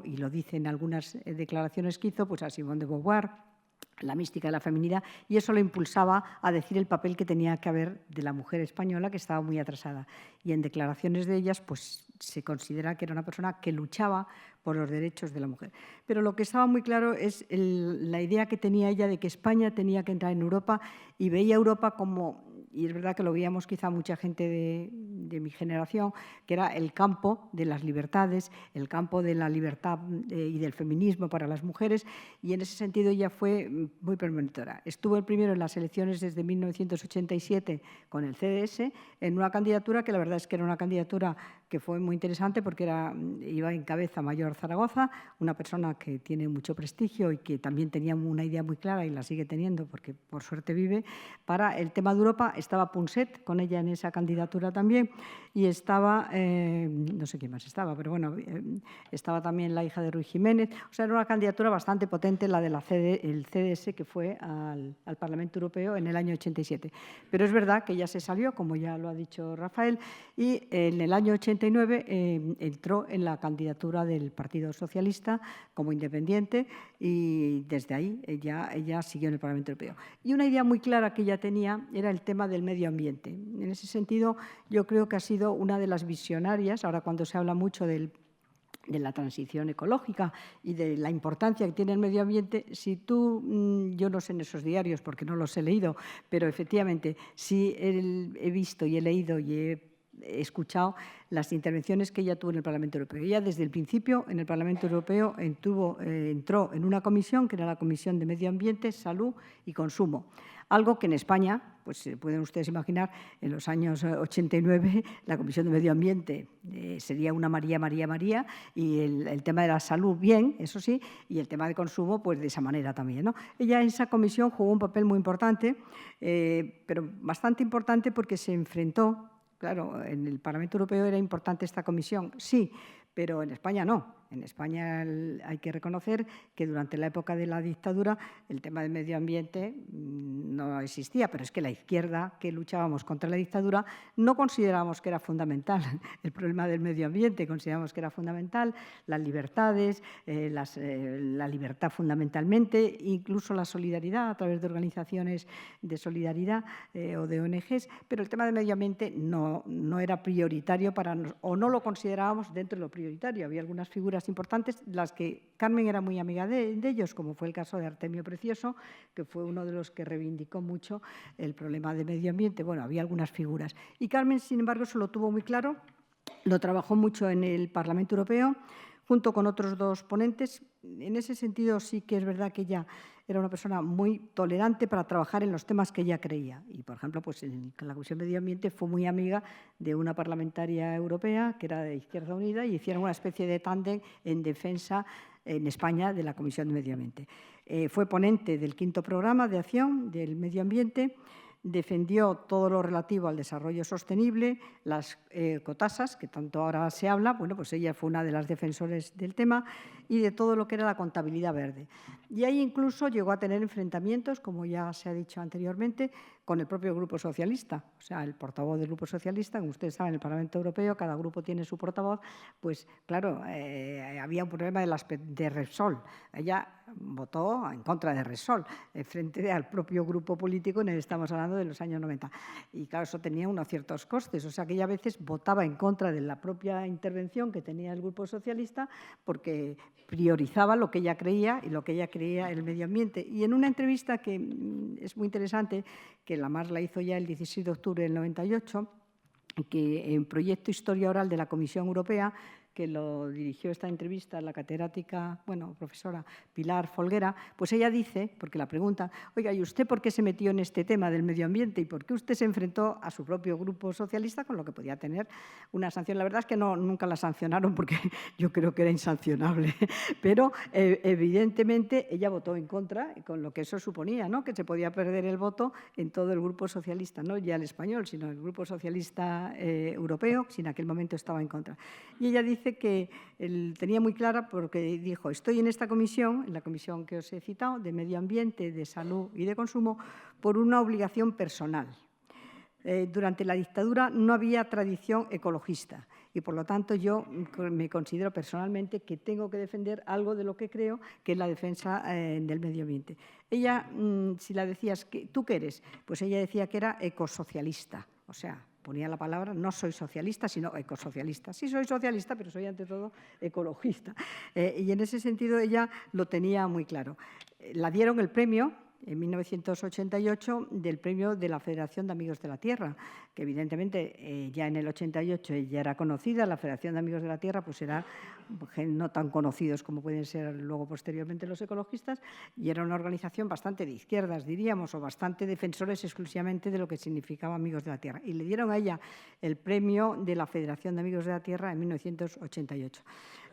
y lo dice en algunas declaraciones que hizo, pues a Simone de Beauvoir, la mística de la feminidad, y eso lo impulsaba a decir el papel que tenía que haber de la mujer española, que estaba muy atrasada. Y en declaraciones de ellas, pues se considera que era una persona que luchaba por los derechos de la mujer. Pero lo que estaba muy claro es la idea que tenía ella de que España tenía que entrar en Europa, y veía Europa como, y es verdad que lo veíamos quizá mucha gente de mi generación, que era el campo de las libertades, el campo de la libertad y del feminismo para las mujeres, y en ese sentido ella fue muy premonitora. Estuvo el primero en las elecciones desde 1987 con el CDS, en una candidatura que la verdad es que era una candidatura que fue muy interesante, porque iba en cabeza Mayor Zaragoza, una persona que tiene mucho prestigio y que también tenía una idea muy clara, y la sigue teniendo porque por suerte vive, para el tema de Europa. Estaba Punset con ella en esa candidatura también, y estaba, no sé quién más estaba, pero bueno, estaba también la hija de Ruy Jiménez. O sea, era una candidatura bastante potente, la del CDS, que fue al Parlamento Europeo en el año 87. Pero es verdad que ella se salió, como ya lo ha dicho Rafael, y en el año 89 entró en la candidatura del Partido Socialista como independiente, y desde ahí ella siguió en el Parlamento Europeo. Y una idea muy clara que ella tenía era el tema del medio ambiente. En ese sentido, yo creo que ha sido una de las visionarias. Ahora, cuando se habla mucho de la transición ecológica y de la importancia que tiene el medio ambiente, yo no sé en esos diarios porque no los he leído, pero efectivamente sí he visto y he leído y he escuchado las intervenciones que ella tuvo en el Parlamento Europeo. Ella, desde el principio, en el Parlamento Europeo entró en una comisión, que era la Comisión de Medio Ambiente, Salud y Consumo. Algo que en España, pues pueden ustedes imaginar, en los años 89 la Comisión de Medio Ambiente sería una María, y el tema de la salud bien, eso sí, y el tema de consumo pues de esa manera también, ¿no? Ella en esa comisión jugó un papel muy importante, pero bastante importante, porque se enfrentó. Claro, en el Parlamento Europeo era importante esta comisión, sí, pero en España no. En España hay que reconocer que durante la época de la dictadura el tema del medio ambiente no existía, pero es que la izquierda, que luchábamos contra la dictadura, no considerábamos que era fundamental el problema del medio ambiente, considerábamos que era fundamental las libertades, la libertad fundamentalmente, incluso la solidaridad a través de organizaciones de solidaridad o de ONGs, pero el tema del medio ambiente no era prioritario para nosotros, o no lo considerábamos dentro de lo prioritario. Había algunas figuras importantes, las que Carmen era muy amiga de ellos, como fue el caso de Artemio Precioso, que fue uno de los que reivindicó mucho el problema de medio ambiente. Bueno, había algunas figuras. Y Carmen, sin embargo, eso lo tuvo muy claro, lo trabajó mucho en el Parlamento Europeo. junto con otros 2 ponentes. En ese sentido sí que es verdad que ella era una persona muy tolerante para trabajar en los temas que ella creía. Y, por ejemplo, pues en la Comisión de Medio Ambiente fue muy amiga de una parlamentaria europea que era de Izquierda Unida y hicieron una especie de tándem en defensa en España de la Comisión de Medio Ambiente. Fue ponente del 5º programa de acción del medio ambiente, defendió todo lo relativo al desarrollo sostenible, las ecotasas, que tanto ahora se habla, bueno, pues ella fue una de las defensores del tema, y de todo lo que era la contabilidad verde. Y ahí incluso llegó a tener enfrentamientos, como ya se ha dicho anteriormente, con el propio Grupo Socialista. O sea, el portavoz del Grupo Socialista, como ustedes saben, en el Parlamento Europeo, cada grupo tiene su portavoz, pues claro, había un problema de Repsol. Ella votó en contra de Repsol, frente al propio grupo político, estamos hablando de los años 90. Y claro, eso tenía unos ciertos costes, o sea que ella a veces votaba en contra de la propia intervención que tenía el Grupo Socialista porque priorizaba lo que ella creía y lo que ella creía el medio ambiente. Y en una entrevista que es muy interesante, que la MAS la hizo ya el 16 de octubre del 98, que en Proyecto Historia Oral de la Comisión Europea, que lo dirigió esta entrevista la catedrática, profesora Pilar Folguera, pues ella dice, porque la pregunta, oiga, ¿y usted por qué se metió en este tema del medio ambiente y por qué usted se enfrentó a su propio grupo socialista con lo que podía tener una sanción? La verdad es que nunca la sancionaron porque yo creo que era insancionable, pero evidentemente ella votó en contra con lo que eso suponía, ¿no? Que se podía perder el voto en todo el grupo socialista, no ya el español, sino el grupo socialista europeo, si en aquel momento estaba en contra. Y ella dice que tenía muy clara porque dijo, estoy en esta comisión, en la comisión que os he citado, de Medio Ambiente, de Salud y de Consumo, por una obligación personal. Durante la dictadura no había tradición ecologista y, por lo tanto, yo me considero personalmente que tengo que defender algo de lo que creo que es la defensa del medio ambiente. Ella, si la decías, ¿tú qué eres? Pues ella decía que era ecosocialista, o sea, ponía la palabra, no soy socialista, sino ecosocialista. Sí soy socialista, pero soy ante todo ecologista. Y en ese sentido ella lo tenía muy claro. La dieron el premio en 1988 del premio de la Federación de Amigos de la Tierra, que evidentemente ya en el 88 ya era conocida. La Federación de Amigos de la Tierra pues era no tan conocidos como pueden ser luego posteriormente los ecologistas, y era una organización bastante de izquierdas, diríamos, o bastante defensores exclusivamente de lo que significaba Amigos de la Tierra. Y le dieron a ella el premio de la Federación de Amigos de la Tierra en 1988.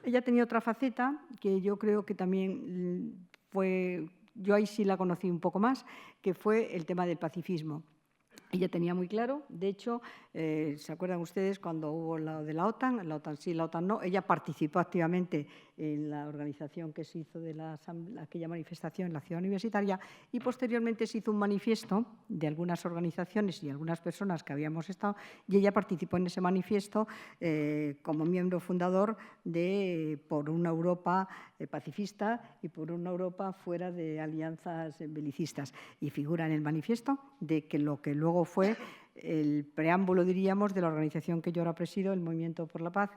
Ella tenía otra faceta que yo creo que también fue... Yo ahí sí la conocí un poco más, que fue el tema del pacifismo. Ella tenía muy claro, de hecho, ¿se acuerdan ustedes cuando hubo lo de la OTAN? La OTAN sí, la OTAN no. Ella participó activamente en la organización que se hizo de aquella manifestación en la ciudad universitaria y posteriormente se hizo un manifiesto de algunas organizaciones y algunas personas que habíamos estado y ella participó en ese manifiesto como miembro fundador de por una Europa pacifista y por una Europa fuera de alianzas belicistas. Y figura en el manifiesto de que lo que luego fue el preámbulo, diríamos, de la organización que yo ahora presido, el Movimiento por la Paz,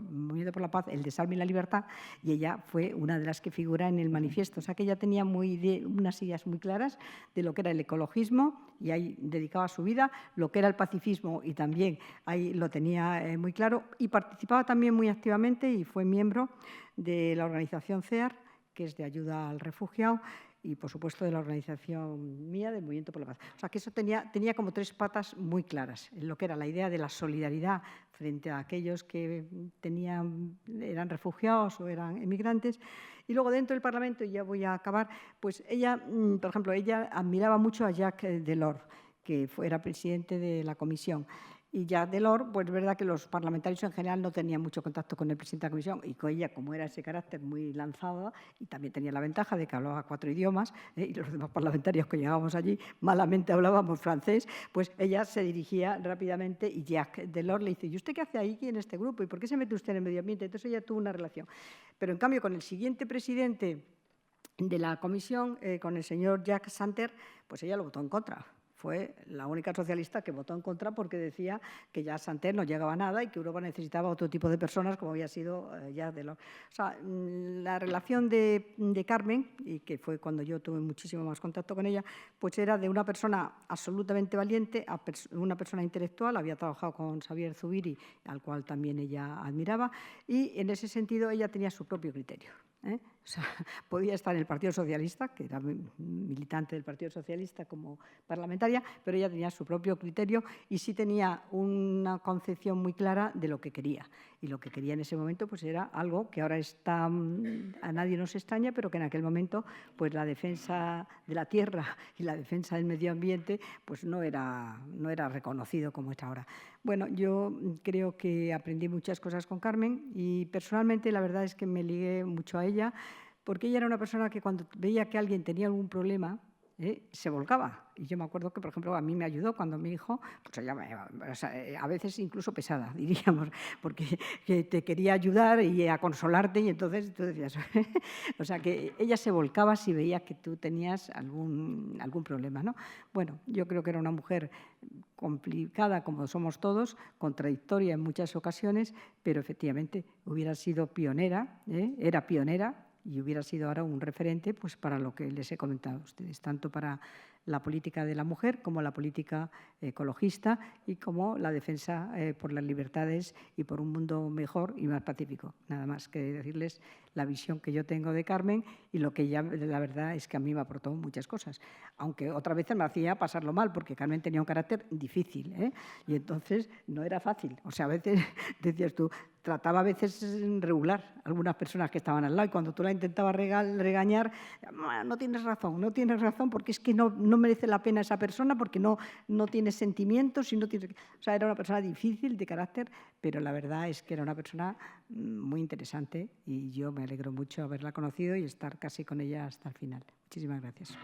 Movimiento por la Paz, el Desarme y la Libertad, y ella fue una de las que figura en el manifiesto. O sea, que ella tenía unas ideas muy claras de lo que era el ecologismo, y ahí dedicaba su vida, lo que era el pacifismo, y también ahí lo tenía muy claro, y participaba también muy activamente y fue miembro de la organización CEAR, que es de ayuda al refugiado, y, por supuesto, de la organización mía, del Movimiento por la Paz. O sea, que eso tenía como 3 patas muy claras, en lo que era la idea de la solidaridad frente a aquellos que eran refugiados o eran emigrantes. Y luego, dentro del Parlamento, y ya voy a acabar, pues ella, por ejemplo, ella admiraba mucho a Jacques Delors, que era presidente de la Comisión. Y Jacques Delors, pues es verdad que los parlamentarios en general no tenían mucho contacto con el presidente de la Comisión, y con ella, como era ese carácter muy lanzado, y también tenía la ventaja de que hablaba 4 idiomas, y los demás parlamentarios que llegábamos allí malamente hablábamos francés, pues ella se dirigía rápidamente y Jacques Delors le dice, ¿y usted qué hace ahí en este grupo? ¿Y por qué se mete usted en el medio ambiente? Entonces ella tuvo una relación. Pero en cambio con el siguiente presidente de la Comisión, con el señor Jacques Santer, pues ella lo votó en contra. Fue la única socialista que votó en contra porque decía que ya Santer no llegaba a nada y que Europa necesitaba otro tipo de personas, como había sido ya de los... O sea, la relación de Carmen, y que fue cuando yo tuve muchísimo más contacto con ella, pues era de una persona absolutamente valiente a una persona intelectual. Había trabajado con Xavier Zubiri, al cual también ella admiraba, y en ese sentido ella tenía su propio criterio. O sea, podía estar en el Partido Socialista, que era militante del Partido Socialista como parlamentaria, pero ella tenía su propio criterio y sí tenía una concepción muy clara de lo que quería. Y lo que quería en ese momento pues era algo que ahora está, a nadie nos extraña, pero que en aquel momento pues la defensa de la tierra y la defensa del medio ambiente pues no era reconocido como es ahora. Bueno, yo creo que aprendí muchas cosas con Carmen y personalmente la verdad es que me ligué mucho a ella, porque ella era una persona que cuando veía que alguien tenía algún problema, se volcaba. Y yo me acuerdo que, por ejemplo, a mí me ayudó cuando mi hijo, pues a veces incluso pesada, diríamos, porque que te quería ayudar y a consolarte, y entonces tú decías... O sea, que ella se volcaba si veía que tú tenías algún problema, ¿no? Bueno, yo creo que era una mujer complicada, como somos todos, contradictoria en muchas ocasiones, pero efectivamente hubiera sido pionera, era pionera, y hubiera sido ahora un referente pues, para lo que les he comentado a ustedes, tanto para la política de la mujer como la política ecologista y como la defensa por las libertades y por un mundo mejor y más pacífico. Nada más que decirles la visión que yo tengo de Carmen y lo que ella, la verdad, es que a mí me aportó muchas cosas, aunque otras veces me hacía pasarlo mal, porque Carmen tenía un carácter difícil, y entonces no era fácil. O sea, a veces decías tú, trataba a veces regular a algunas personas que estaban al lado y cuando tú la intentabas regañar, no tienes razón, porque es que no merece la pena esa persona, porque no tiene sentimientos y no tiene... O sea, era una persona difícil de carácter, pero la verdad es que era una persona muy interesante y yo me alegro mucho haberla conocido y estar casi con ella hasta el final. Muchísimas gracias.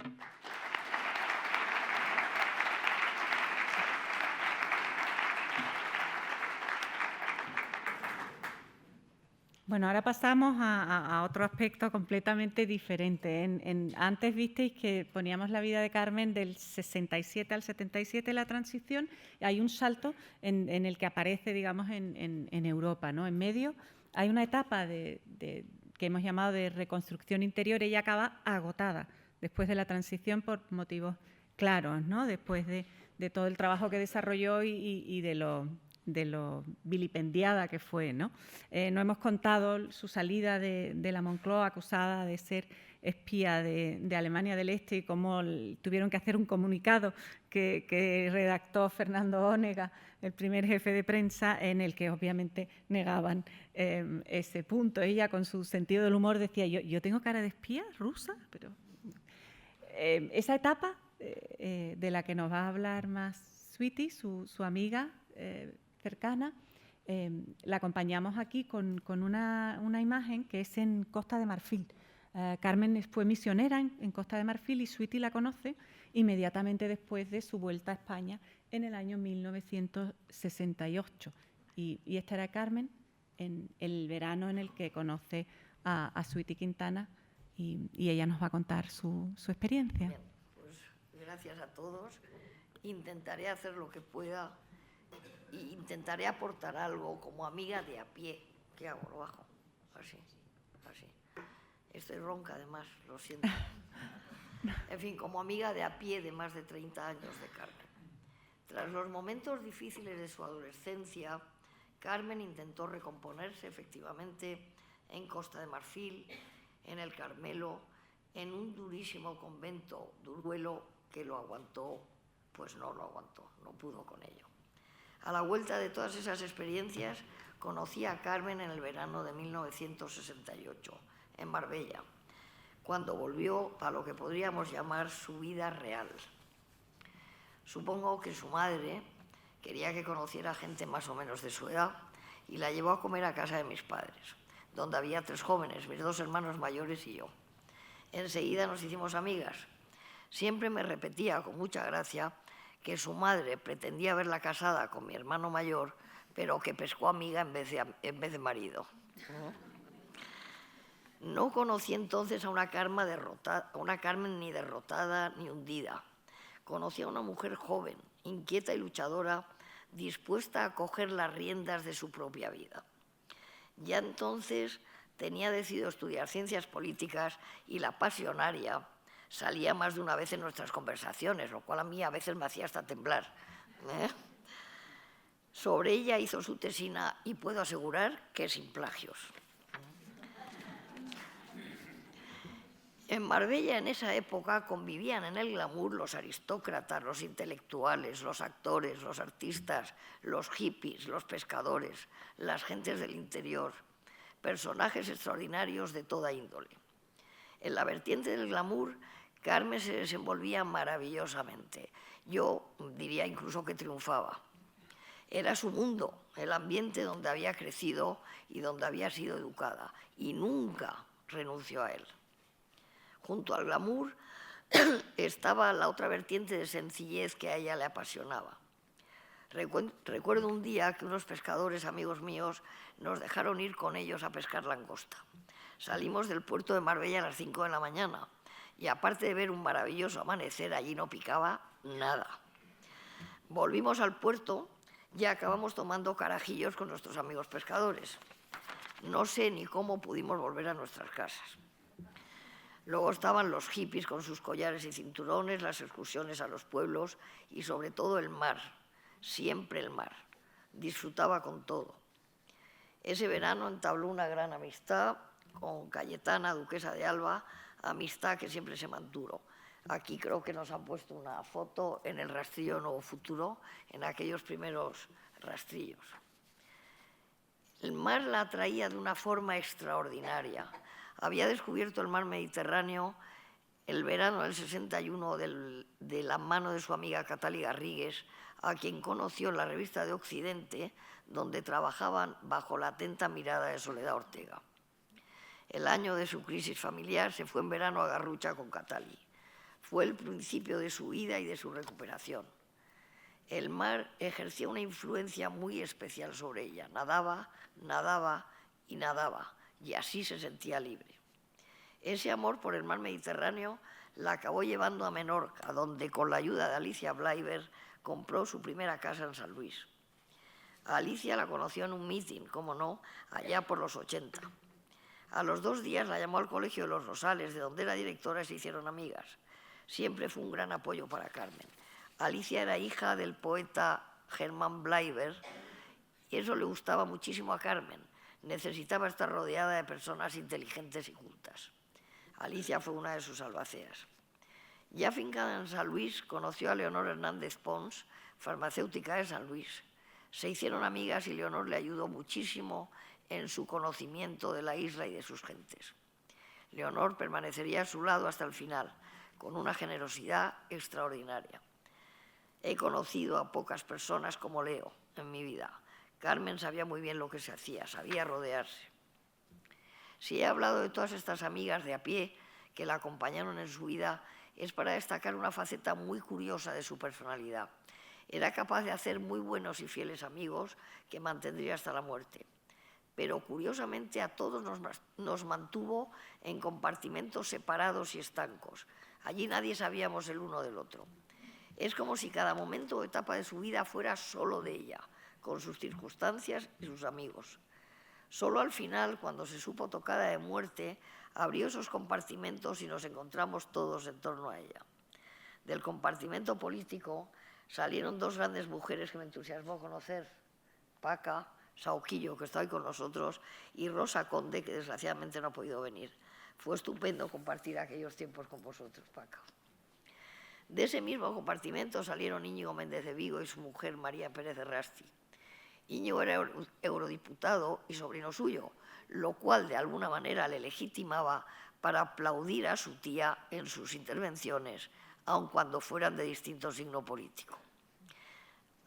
Bueno, ahora pasamos a otro aspecto completamente diferente. Antes visteis que poníamos la vida de Carmen del 67 al 77, la transición, y hay un salto en el que aparece, digamos, en Europa, ¿no? En medio hay una etapa que hemos llamado de reconstrucción interior. Ella acaba agotada después de la transición por motivos claros, ¿no? Después de todo el trabajo que desarrolló y de lo vilipendiada que fue, ¿no? No hemos contado su salida de la Moncloa acusada de ser espía de Alemania del Este y cómo tuvieron que hacer un comunicado que redactó Fernando Onega, el primer jefe de prensa, en el que obviamente negaban ese punto. Ella, con su sentido del humor, decía, yo tengo cara de espía rusa, pero... esa etapa de la que nos va a hablar más Sweetie, su amiga cercana, la acompañamos aquí con una imagen que es en Costa de Marfil. Carmen fue misionera en Costa de Marfil y Sweetie la conoce inmediatamente después de su vuelta a España en el año 1968. Y esta era Carmen en el verano en el que conoce a Sweetie Quintana y ella nos va a contar su experiencia. Bien, pues gracias a todos. Intentaré hacer lo que pueda e intentaré aportar algo como amiga de a pie. ¿Qué hago? Lo bajo. Así. Estoy ronca, además, lo siento. En fin, como amiga de a pie de más de 30 años de Carmen. Tras los momentos difíciles de su adolescencia, Carmen intentó recomponerse efectivamente en Costa de Marfil, en el Carmelo, en un durísimo convento duruelo que lo aguantó, pues no lo aguantó, no pudo con ello. A la vuelta de todas esas experiencias, conocí a Carmen en el verano de 1968, en Marbella, cuando volvió a lo que podríamos llamar su vida real. Supongo que su madre quería que conociera gente más o menos de su edad y la llevó a comer a casa de mis padres, donde había 3 jóvenes, mis 2 hermanos mayores y yo. Enseguida nos hicimos amigas. Siempre me repetía con mucha gracia que su madre pretendía verla casada con mi hermano mayor, pero que pescó amiga en vez de marido. No conocí entonces a una Carmen ni derrotada ni hundida. conocí a una mujer joven, inquieta y luchadora, dispuesta a coger las riendas de su propia vida. Ya entonces tenía decidido estudiar ciencias políticas y la pasionaria salía más de una vez en nuestras conversaciones, lo cual a mí a veces me hacía hasta temblar. Sobre ella hizo su tesina y puedo asegurar que sin plagios. En Marbella, en esa época, convivían en el glamour los aristócratas, los intelectuales, los actores, los artistas, los hippies, los pescadores, las gentes del interior, personajes extraordinarios de toda índole. En la vertiente del glamour, Carmen se desenvolvía maravillosamente. Yo diría incluso que triunfaba. Era su mundo, el ambiente donde había crecido y donde había sido educada, y nunca renunció a él. Junto al glamour estaba la otra vertiente de sencillez que a ella le apasionaba. Recuerdo un día que unos pescadores amigos míos nos dejaron ir con ellos a pescar langosta. Salimos del puerto de Marbella a las 5 de la mañana y aparte de ver un maravilloso amanecer, allí no picaba nada. Volvimos al puerto y acabamos tomando carajillos con nuestros amigos pescadores. No sé ni cómo pudimos volver a nuestras casas. Luego estaban los hippies con sus collares y cinturones, las excursiones a los pueblos y sobre todo el mar, siempre el mar. Disfrutaba con todo. Ese verano entabló una gran amistad con Cayetana, duquesa de Alba, amistad que siempre se mantuvo. Aquí creo que nos han puesto una foto en el rastrillo Nuevo Futuro, en aquellos primeros rastrillos. El mar la atraía de una forma extraordinaria. Había descubierto el mar Mediterráneo el verano del 61 de la mano de su amiga Catali Garrigues, a quien conoció en la revista de Occidente, donde trabajaban bajo la atenta mirada de Soledad Ortega. El año de su crisis familiar se fue en verano a Garrucha con Catali. Fue el principio de su vida y de su recuperación. El mar ejercía una influencia muy especial sobre ella. Nadaba, nadaba y nadaba, y así se sentía libre. Ese amor por el mar Mediterráneo la acabó llevando a Menorca, donde con la ayuda de Alicia Bleiber compró su primera casa en San Luis. A Alicia la conoció en un meeting, como no, allá por los 80. A los 2 días la llamó al Colegio de los Rosales, de donde era directora, y se hicieron amigas. Siempre fue un gran apoyo para Carmen. Alicia era hija del poeta Germán Bleiber y eso le gustaba muchísimo a Carmen. Necesitaba estar rodeada de personas inteligentes y cultas. Alicia fue una de sus albaceas. Ya afincada en San Luis, conoció a Leonor Hernández Pons, farmacéutica de San Luis. Se hicieron amigas y Leonor le ayudó muchísimo en su conocimiento de la isla y de sus gentes. Leonor permanecería a su lado hasta el final, con una generosidad extraordinaria. He conocido a pocas personas como Leo en mi vida. Carmen sabía muy bien lo que se hacía, sabía rodearse. Si he hablado de todas estas amigas de a pie que la acompañaron en su vida, es para destacar una faceta muy curiosa de su personalidad. Era capaz de hacer muy buenos y fieles amigos que mantendría hasta la muerte. Pero curiosamente a todos nos mantuvo en compartimentos separados y estancos. Allí nadie sabíamos el uno del otro. Es como si cada momento o etapa de su vida fuera solo de ella, con sus circunstancias y sus amigos. Solo al final, cuando se supo tocada de muerte, abrió esos compartimentos y nos encontramos todos en torno a ella. Del compartimento político salieron 2 grandes mujeres que me entusiasmó conocer, Paca Sauquillo, que está hoy con nosotros, y Rosa Conde, que desgraciadamente no ha podido venir. Fue estupendo compartir aquellos tiempos con vosotros, Paca. De ese mismo compartimento salieron Íñigo Méndez de Vigo y su mujer María Pérez de Rasti. Íñigo era eurodiputado y sobrino suyo, lo cual de alguna manera le legitimaba para aplaudir a su tía en sus intervenciones, aun cuando fueran de distinto signo político.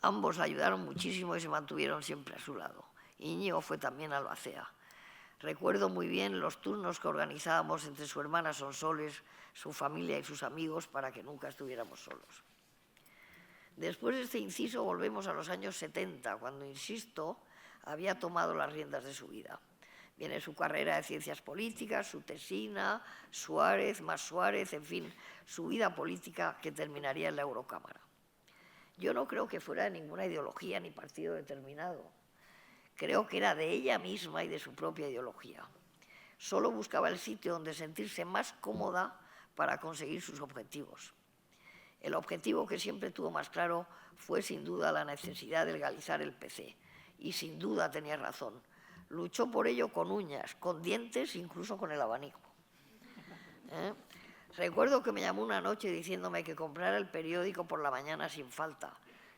Ambos la ayudaron muchísimo y se mantuvieron siempre a su lado. Íñigo fue también albacea. Recuerdo muy bien los turnos que organizábamos entre su hermana Sonsoles, su familia y sus amigos para que nunca estuviéramos solos. Después de este inciso volvemos a los años 70, cuando, insisto, había tomado las riendas de su vida. Viene su carrera de ciencias políticas, su tesina, Suárez, más Suárez, en fin, su vida política que terminaría en la Eurocámara. Yo no creo que fuera de ninguna ideología ni partido determinado. Creo que era de ella misma y de su propia ideología. Solo buscaba el sitio donde sentirse más cómoda para conseguir sus objetivos. El objetivo que siempre tuvo más claro fue sin duda la necesidad de legalizar el PC. Y sin duda tenía razón. Luchó por ello con uñas, con dientes, incluso con el abanico. Recuerdo que me llamó una noche diciéndome que comprara el periódico por la mañana sin falta.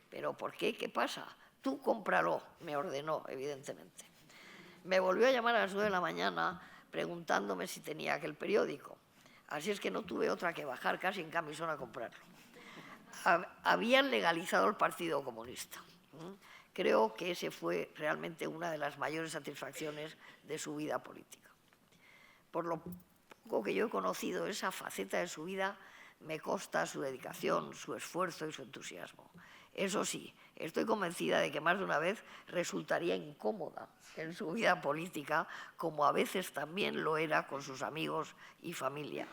¿Pero por qué? ¿Qué pasa? Tú cómpralo, me ordenó, evidentemente. Me volvió a llamar a las 9 de la mañana preguntándome si tenía aquel periódico. Así es que no tuve otra que bajar casi en camisón a comprarlo. Habían legalizado el Partido Comunista. Creo que ese fue realmente una de las mayores satisfacciones de su vida política. Por lo poco que yo he conocido esa faceta de su vida, me consta su dedicación, su esfuerzo y su entusiasmo. Eso sí, estoy convencida de que más de una vez resultaría incómoda en su vida política, como a veces también lo era con sus amigos y familia.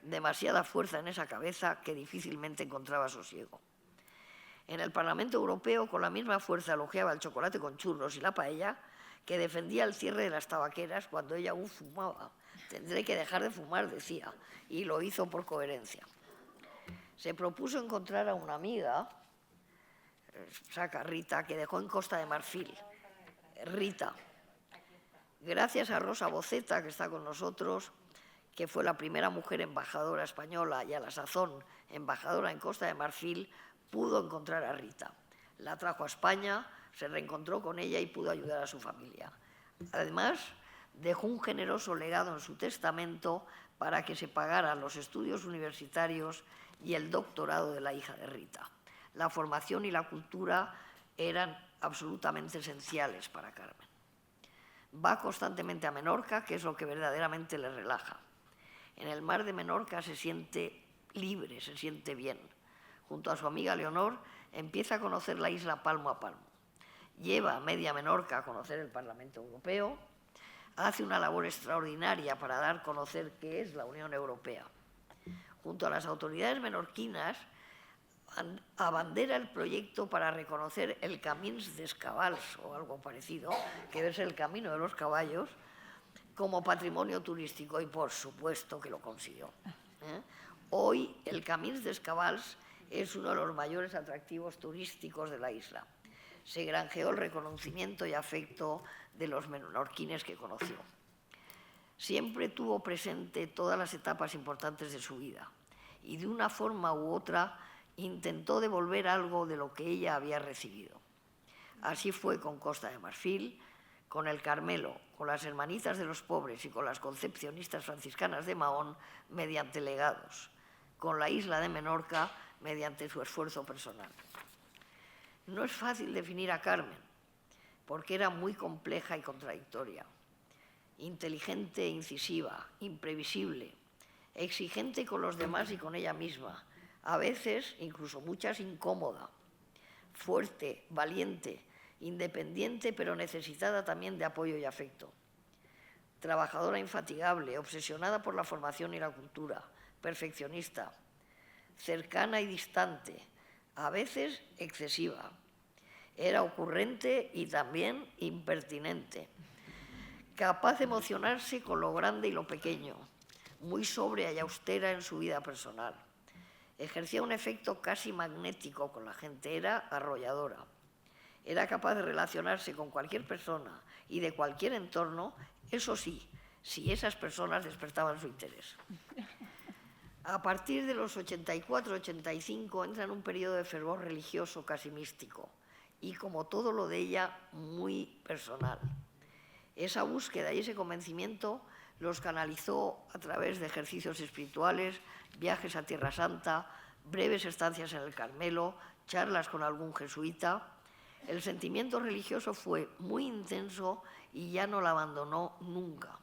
Demasiada fuerza en esa cabeza que difícilmente encontraba sosiego. En el Parlamento Europeo, con la misma fuerza elogiaba el chocolate con churros y la paella, que defendía el cierre de las tabaqueras cuando ella aún fumaba. Tendré que dejar de fumar, decía, y lo hizo por coherencia. Se propuso encontrar a una amiga, saca Rita, que dejó en Costa de Marfil. Rita, gracias a Rosa Boceta, que está con nosotros, que fue la primera mujer embajadora española y a la sazón embajadora en Costa de Marfil, pudo encontrar a Rita. La trajo a España, se reencontró con ella y pudo ayudar a su familia. Además, dejó un generoso legado en su testamento para que se pagaran los estudios universitarios y el doctorado de la hija de Rita. La formación y la cultura eran absolutamente esenciales para Carmen. Va constantemente a Menorca, que es lo que verdaderamente le relaja. En el mar de Menorca se siente libre, se siente bien. Junto a su amiga Leonor, empieza a conocer la isla palmo a palmo. Lleva a media Menorca a conocer el Parlamento Europeo, hace una labor extraordinaria para dar a conocer qué es la Unión Europea. Junto a las autoridades menorquinas, abandera el proyecto para reconocer el Camins des Cabals, o algo parecido, que es el camino de los caballos, como patrimonio turístico, y por supuesto que lo consiguió. Hoy el Camins des Cabals es uno de los mayores atractivos turísticos de la isla. Se granjeó el reconocimiento y afecto de los menorquines que conoció. Siempre tuvo presente todas las etapas importantes de su vida y de una forma u otra intentó devolver algo de lo que ella había recibido. Así fue con Costa de Marfil, con el Carmelo, con las Hermanitas de los Pobres y con las Concepcionistas Franciscanas de Mahón mediante legados, con la isla de Menorca mediante su esfuerzo personal. No es fácil definir a Carmen, porque era muy compleja y contradictoria, inteligente e incisiva, imprevisible, exigente con los demás y con ella misma, a veces, incluso muchas, incómoda, fuerte, valiente, independiente, pero necesitada también de apoyo y afecto. Trabajadora infatigable, obsesionada por la formación y la cultura, perfeccionista, cercana y distante, a veces excesiva. Era ocurrente y también impertinente, capaz de emocionarse con lo grande y lo pequeño, muy sobria y austera en su vida personal. Ejercía un efecto casi magnético con la gente, era arrolladora. Era capaz de relacionarse con cualquier persona y de cualquier entorno, eso sí, si esas personas despertaban su interés. A partir de los 84-85 entra en un periodo de fervor religioso casi místico y, como todo lo de ella, muy personal. Esa búsqueda y ese convencimiento los canalizó a través de ejercicios espirituales, viajes a Tierra Santa, breves estancias en el Carmelo, charlas con algún jesuita. El sentimiento religioso fue muy intenso y ya no la abandonó nunca.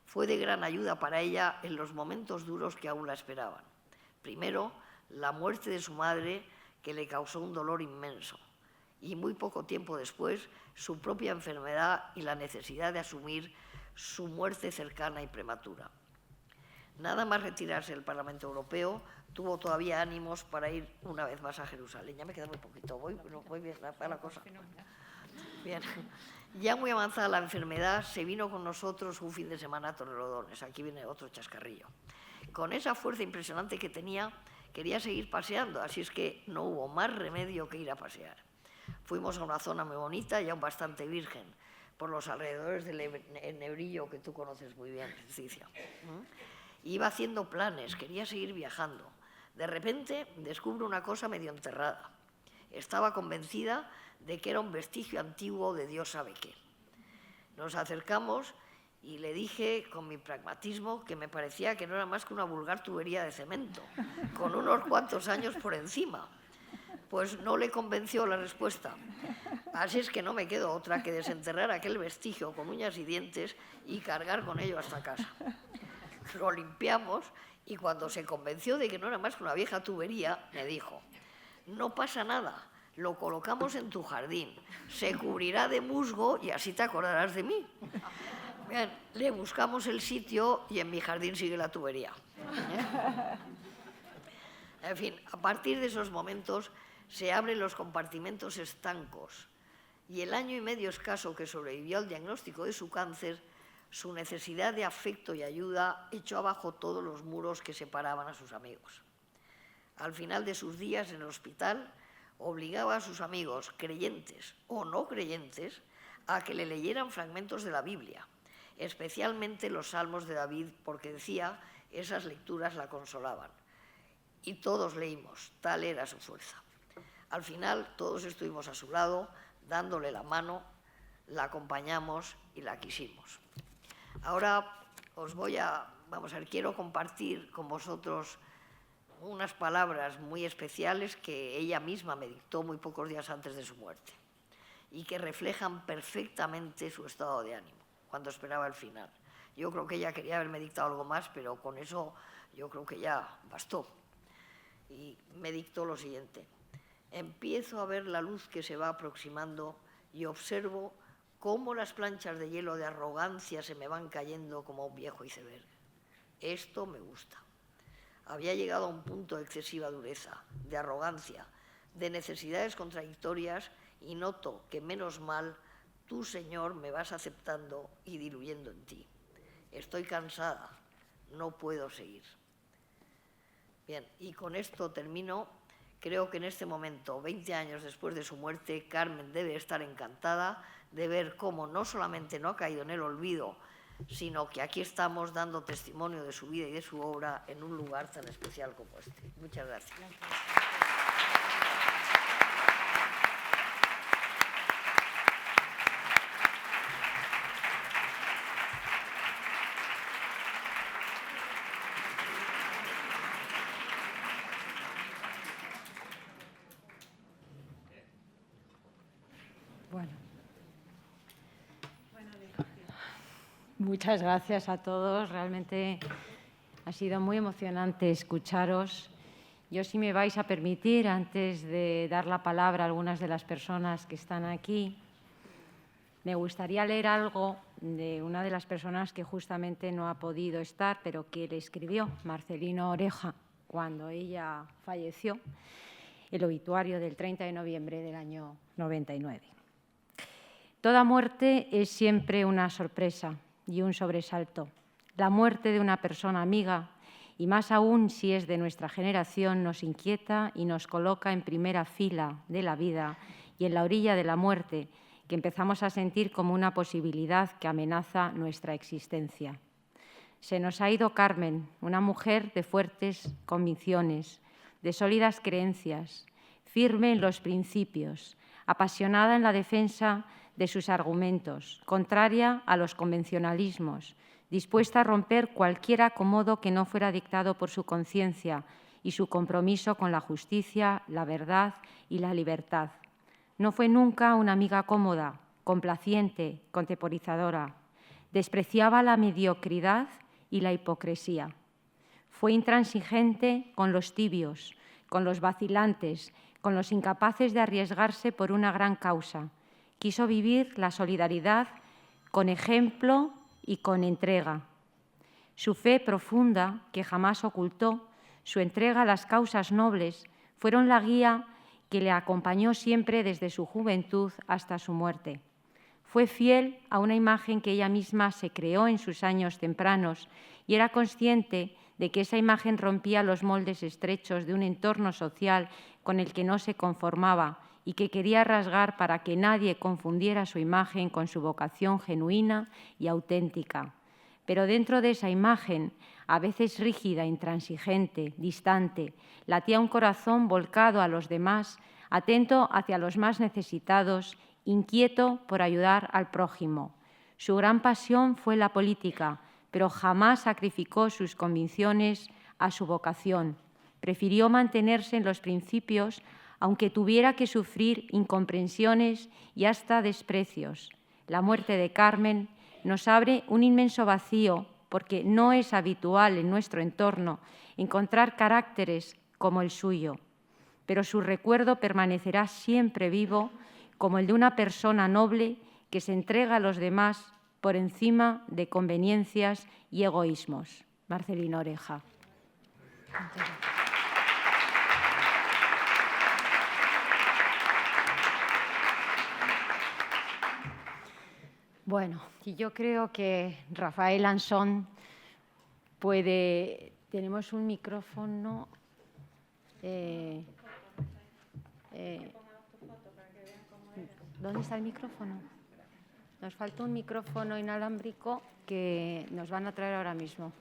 Fue de gran ayuda para ella en los momentos duros que aún la esperaban. Primero, la muerte de su madre, que le causó un dolor inmenso, y muy poco tiempo después, su propia enfermedad y la necesidad de asumir su muerte cercana y prematura. Nada más retirarse del Parlamento Europeo, tuvo todavía ánimos para ir una vez más a Jerusalén. Ya me queda muy poquito, voy bien para la cosa. Bien. Ya muy avanzada la enfermedad, se vino con nosotros un fin de semana a Torrelodones. Aquí viene otro chascarrillo. Con esa fuerza impresionante que tenía, quería seguir paseando, así es que no hubo más remedio que ir a pasear. Fuimos a una zona muy bonita y aún bastante virgen, por los alrededores del Nebrillo, que tú conoces muy bien, Leticia. Iba haciendo planes, quería seguir viajando. De repente descubro una cosa medio enterrada. Estaba convencida de que era un vestigio antiguo de Dios sabe qué. Nos acercamos y le dije con mi pragmatismo que me parecía que no era más que una vulgar tubería de cemento, con unos cuantos años por encima. Pues no le convenció la respuesta. Así es que no me quedó otra que desenterrar aquel vestigio con uñas y dientes y cargar con ello hasta casa. Lo limpiamos y cuando se convenció de que no era más que una vieja tubería, me dijo: no pasa nada, lo colocamos en tu jardín, se cubrirá de musgo y así te acordarás de mí. Bien, le buscamos el sitio y en mi jardín sigue la tubería. En fin, a partir de esos momentos se abren los compartimentos estancos y el año y medio escaso que sobrevivió al diagnóstico de su cáncer, su necesidad de afecto y ayuda echó abajo todos los muros que separaban a sus amigos. Al final de sus días en el hospital, obligaba a sus amigos, creyentes o no creyentes, a que le leyeran fragmentos de la Biblia, especialmente los Salmos de David, porque decía esas lecturas la consolaban. Y todos leímos, tal era su fuerza. Al final todos estuvimos a su lado, dándole la mano, la acompañamos y la quisimos. Ahora quiero compartir con vosotros unas palabras muy especiales que ella misma me dictó muy pocos días antes de su muerte y que reflejan perfectamente su estado de ánimo cuando esperaba el final. Yo creo que ella quería haberme dictado algo más, pero con eso yo creo que ya bastó. Y me dictó lo siguiente: empiezo a ver la luz que se va aproximando y observo cómo las planchas de hielo de arrogancia se me van cayendo como un viejo iceberg. Esto me gusta. Había llegado a un punto de excesiva dureza, de arrogancia, de necesidades contradictorias y noto que, menos mal, tú, Señor, me vas aceptando y diluyendo en ti. Estoy cansada, no puedo seguir. Bien, y con esto termino. Creo que en este momento, 20 años después de su muerte, Carmen debe estar encantada de ver cómo no solamente no ha caído en el olvido, sino que aquí estamos dando testimonio de su vida y de su obra en un lugar tan especial como este. Muchas gracias. Bueno. Muchas gracias a todos. Realmente ha sido muy emocionante escucharos. Yo, si me vais a permitir, antes de dar la palabra a algunas de las personas que están aquí, me gustaría leer algo de una de las personas que justamente no ha podido estar, pero que le escribió Marcelino Oreja cuando ella falleció, el obituario del 30 de noviembre del año 99. Toda muerte es siempre una sorpresa y un sobresalto. La muerte de una persona amiga, y más aún si es de nuestra generación, nos inquieta y nos coloca en primera fila de la vida y en la orilla de la muerte, que empezamos a sentir como una posibilidad que amenaza nuestra existencia. Se nos ha ido Carmen, una mujer de fuertes convicciones, de sólidas creencias, firme en los principios, apasionada en la defensa de sus argumentos, contraria a los convencionalismos, dispuesta a romper cualquier acomodo que no fuera dictado por su conciencia y su compromiso con la justicia, la verdad y la libertad. No fue nunca una amiga cómoda, complaciente, contemporizadora. Despreciaba la mediocridad y la hipocresía. Fue intransigente con los tibios, con los vacilantes, con los incapaces de arriesgarse por una gran causa. Quiso vivir la solidaridad con ejemplo y con entrega. Su fe profunda, que jamás ocultó, su entrega a las causas nobles, fueron la guía que le acompañó siempre desde su juventud hasta su muerte. Fue fiel a una imagen que ella misma se creó en sus años tempranos y era consciente de que esa imagen rompía los moldes estrechos de un entorno social con el que no se conformaba y que quería rasgar para que nadie confundiera su imagen con su vocación genuina y auténtica. Pero dentro de esa imagen, a veces rígida, intransigente, distante, latía un corazón volcado a los demás, atento hacia los más necesitados, inquieto por ayudar al prójimo. Su gran pasión fue la política, pero jamás sacrificó sus convicciones a su vocación. Prefirió mantenerse en los principios, aunque tuviera que sufrir incomprensiones y hasta desprecios. La muerte de Carmen nos abre un inmenso vacío, porque no es habitual en nuestro entorno encontrar caracteres como el suyo, pero su recuerdo permanecerá siempre vivo como el de una persona noble que se entrega a los demás por encima de conveniencias y egoísmos. Marcelino Oreja. Bueno, y yo creo que Rafael Ansón puede... Tenemos un micrófono... ¿Dónde está el micrófono? Nos falta un micrófono inalámbrico que nos van a traer ahora mismo.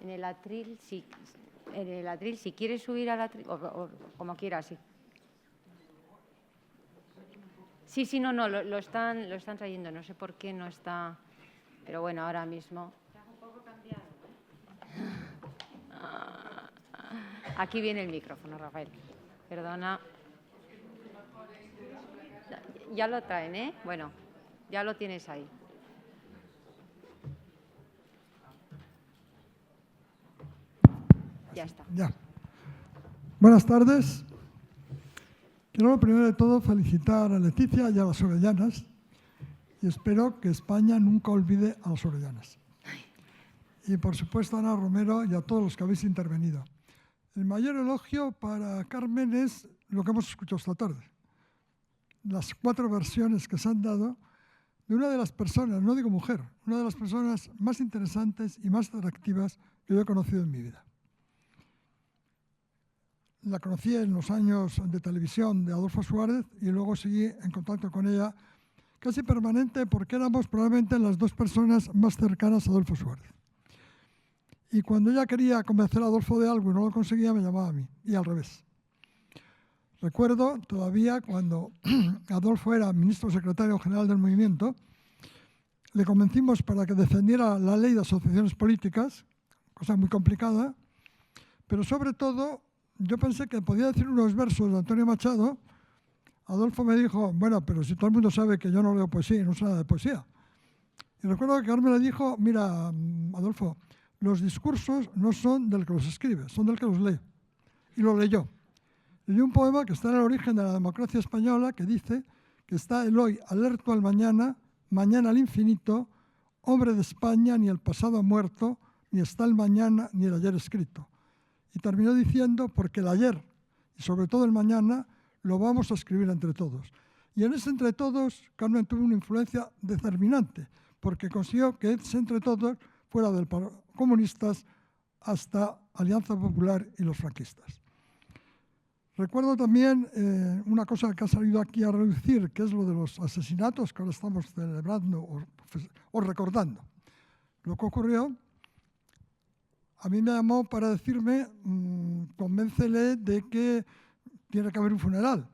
En el atril, si quieres subir al atril, o como quieras, sí. Sí, no, lo están trayendo, no sé por qué no está, pero bueno, ahora mismo. Está un poco cambiado, ¿eh? Aquí viene el micrófono, Rafael. Perdona. Ya lo traen, ¿eh? Bueno, ya lo tienes ahí. Ya está. Ya. Buenas tardes. Quiero primero de todo felicitar a Leticia y a las orellanas y espero que España nunca olvide a las orellanas. Y por supuesto a Ana Romero y a todos los que habéis intervenido. El mayor elogio para Carmen es lo que hemos escuchado esta tarde. Las 4 versiones que se han dado de una de las personas, no digo mujer, una de las personas más interesantes y más atractivas que yo he conocido en mi vida. La conocí en los años de televisión de Adolfo Suárez y luego seguí en contacto con ella casi permanente porque éramos probablemente las 2 personas más cercanas a Adolfo Suárez. Y cuando ella quería convencer a Adolfo de algo y no lo conseguía, me llamaba a mí, y al revés. Recuerdo todavía cuando Adolfo era ministro secretario general del movimiento, le convencimos para que defendiera la ley de asociaciones políticas, cosa muy complicada, pero sobre todo yo pensé que podía decir unos versos de Antonio Machado. Adolfo me dijo, bueno, pero si todo el mundo sabe que yo no leo poesía y no sé nada de poesía. Y recuerdo que Carmen le dijo, mira, Adolfo, los discursos no son del que los escribe, son del que los lee. Y lo leyó. Leyó un poema que está en el origen de la democracia española que dice que está el hoy alerto al mañana, mañana al infinito, hombre de España ni el pasado ha muerto, ni está el mañana ni el ayer escrito. Y terminó diciendo porque el ayer y sobre todo el mañana lo vamos a escribir entre todos. Y en ese entre todos Carmen tuvo una influencia determinante porque consiguió que ese entre todos fuera del comunistas hasta Alianza Popular y los franquistas. Recuerdo también una cosa que ha salido aquí a relucir, que es lo de los asesinatos que ahora estamos celebrando o recordando. Lo que ocurrió, a mí me llamó para decirme, convéncele de que tiene que haber un funeral.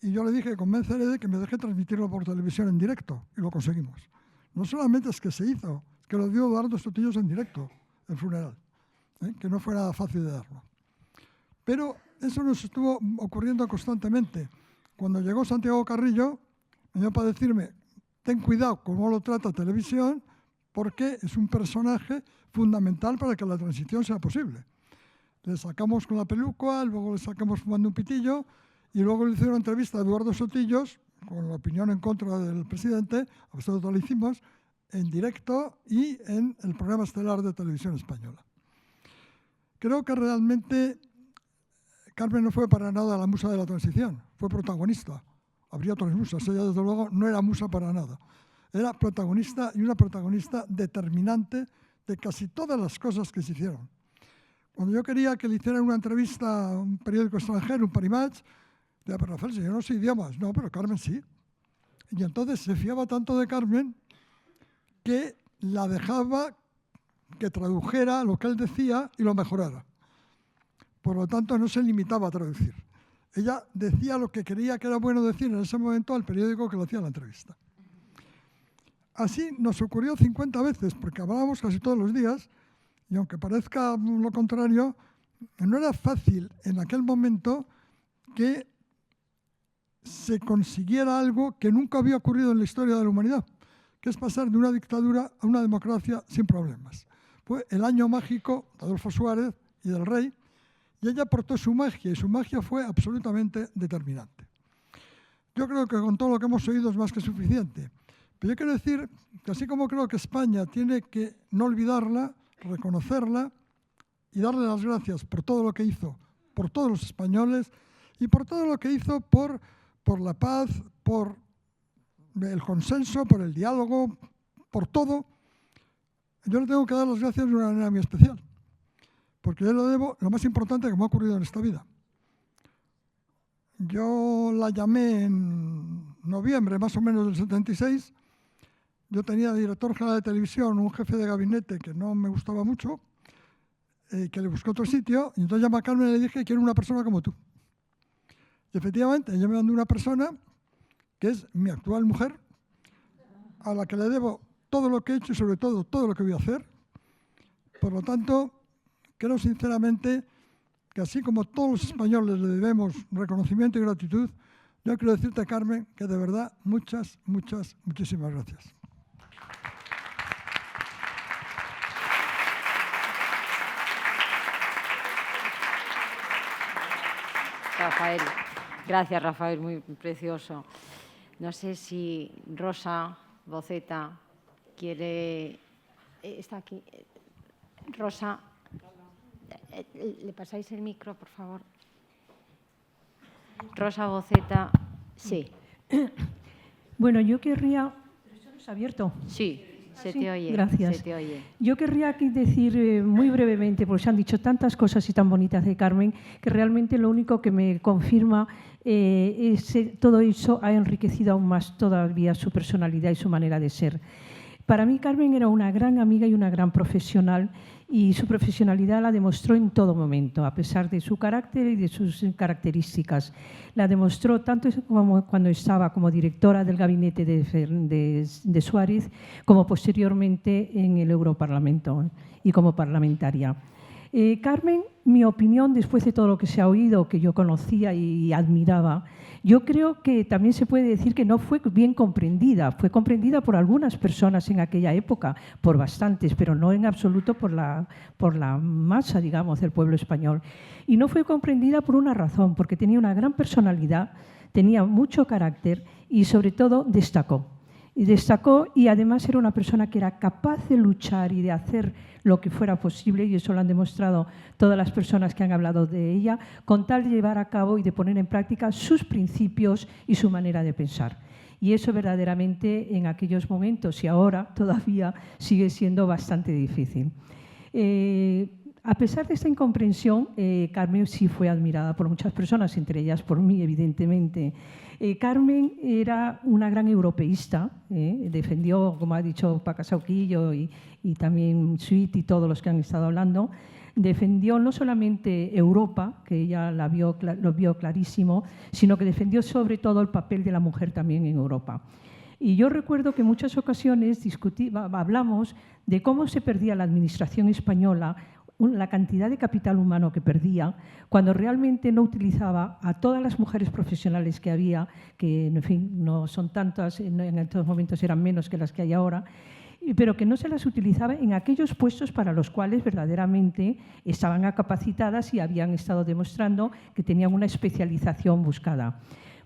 Y yo le dije, convéncele de que me deje transmitirlo por televisión en directo. Y lo conseguimos. No solamente es que se hizo, que lo dio Eduardo Sotillos en directo, el funeral, que no fue nada fácil de darlo. Pero eso nos estuvo ocurriendo constantemente. Cuando llegó Santiago Carrillo, me dio para decirme, ten cuidado cómo lo trata televisión, porque es un personaje fundamental para que la transición sea posible. Le sacamos con la peluca, luego le sacamos fumando un pitillo y luego le hicieron una entrevista a Eduardo Sotillos, con la opinión en contra del presidente, a pesar de todo lo hicimos, en directo y en el programa estelar de Televisión Española. Creo que realmente Carmen no fue para nada la musa de la transición, fue protagonista. Habría otras musas, ella desde luego no era musa para nada. Era protagonista y una protagonista determinante de casi todas las cosas que se hicieron. Cuando yo quería que le hicieran una entrevista a un periódico extranjero, un Paris Match, decía, pero Rafael, si yo no sé idiomas. No, pero Carmen sí. Y entonces se fiaba tanto de Carmen que la dejaba que tradujera lo que él decía y lo mejorara. Por lo tanto, no se limitaba a traducir. Ella decía lo que creía que era bueno decir en ese momento al periódico que le hacía la entrevista. Así nos ocurrió 50 veces, porque hablábamos casi todos los días, y aunque parezca lo contrario, no era fácil en aquel momento que se consiguiera algo que nunca había ocurrido en la historia de la humanidad, que es pasar de una dictadura a una democracia sin problemas. Fue el año mágico de Adolfo Suárez y del rey, y ella aportó su magia, y su magia fue absolutamente determinante. Yo creo que con todo lo que hemos oído es más que suficiente. Pero yo quiero decir que así como creo que España tiene que no olvidarla, reconocerla y darle las gracias por todo lo que hizo, por todos los españoles y por todo lo que hizo por la paz, por el consenso, por el diálogo, por todo, yo le tengo que dar las gracias de una manera muy especial. Porque yo le debo lo más importante que me ha ocurrido en esta vida. Yo la llamé en noviembre, más o menos del 76. Yo tenía de director general de televisión un jefe de gabinete que no me gustaba mucho, que le buscó otro sitio, y entonces llamé a Carmen y le dije, quiero una persona como tú. Y efectivamente, ella me mandó una persona que es mi actual mujer, a la que le debo todo lo que he hecho y sobre todo todo lo que voy a hacer. Por lo tanto, creo sinceramente que así como todos los españoles le debemos reconocimiento y gratitud, yo quiero decirte, Carmen, que de verdad muchísimas gracias. Rafael, gracias Rafael, muy precioso. No sé si Rosa Boceta quiere... Está aquí. Rosa... ¿Le pasáis el micro, por favor? Rosa Boceta, sí. Bueno, yo querría... ¿Esto no está abierto? Sí, se te oye. Gracias. Se te oye. Yo querría aquí decir muy brevemente, porque se han dicho tantas cosas y tan bonitas de Carmen, que realmente lo único que me confirma es que todo eso ha enriquecido aún más todavía su personalidad y su manera de ser. Para mí Carmen era una gran amiga y una gran profesional, y su profesionalidad la demostró en todo momento, a pesar de su carácter y de sus características. La demostró tanto como cuando estaba como directora del gabinete de Suárez, como posteriormente en el Europarlamento y como parlamentaria. Carmen, mi opinión, después de todo lo que se ha oído, que yo conocía y admiraba, yo creo que también se puede decir que no fue bien comprendida. Fue comprendida por algunas personas en aquella época, por bastantes, pero no en absoluto por la masa, digamos, del pueblo español. Y no fue comprendida por una razón, porque tenía una gran personalidad, tenía mucho carácter y, sobre todo, destacó. Y además era una persona que era capaz de luchar y de hacer lo que fuera posible, y eso lo han demostrado todas las personas que han hablado de ella, con tal de llevar a cabo y de poner en práctica sus principios y su manera de pensar. Y eso verdaderamente en aquellos momentos y ahora todavía sigue siendo bastante difícil. A pesar de esta incomprensión, Carmen sí fue admirada por muchas personas, entre ellas por mí, evidentemente. Carmen era una gran europeísta, defendió, como ha dicho Paca Sauquillo y también Suit y todos los que han estado hablando, defendió no solamente Europa, que ella lo vio clarísimo, sino que defendió sobre todo el papel de la mujer también en Europa. Y yo recuerdo que en muchas ocasiones hablamos de cómo se perdía la administración española, la cantidad de capital humano que perdía, cuando realmente no utilizaba a todas las mujeres profesionales que había, que en fin, no son tantas, en estos momentos eran menos que las que hay ahora, pero que no se las utilizaba en aquellos puestos para los cuales verdaderamente estaban capacitadas y habían estado demostrando que tenían una especialización buscada.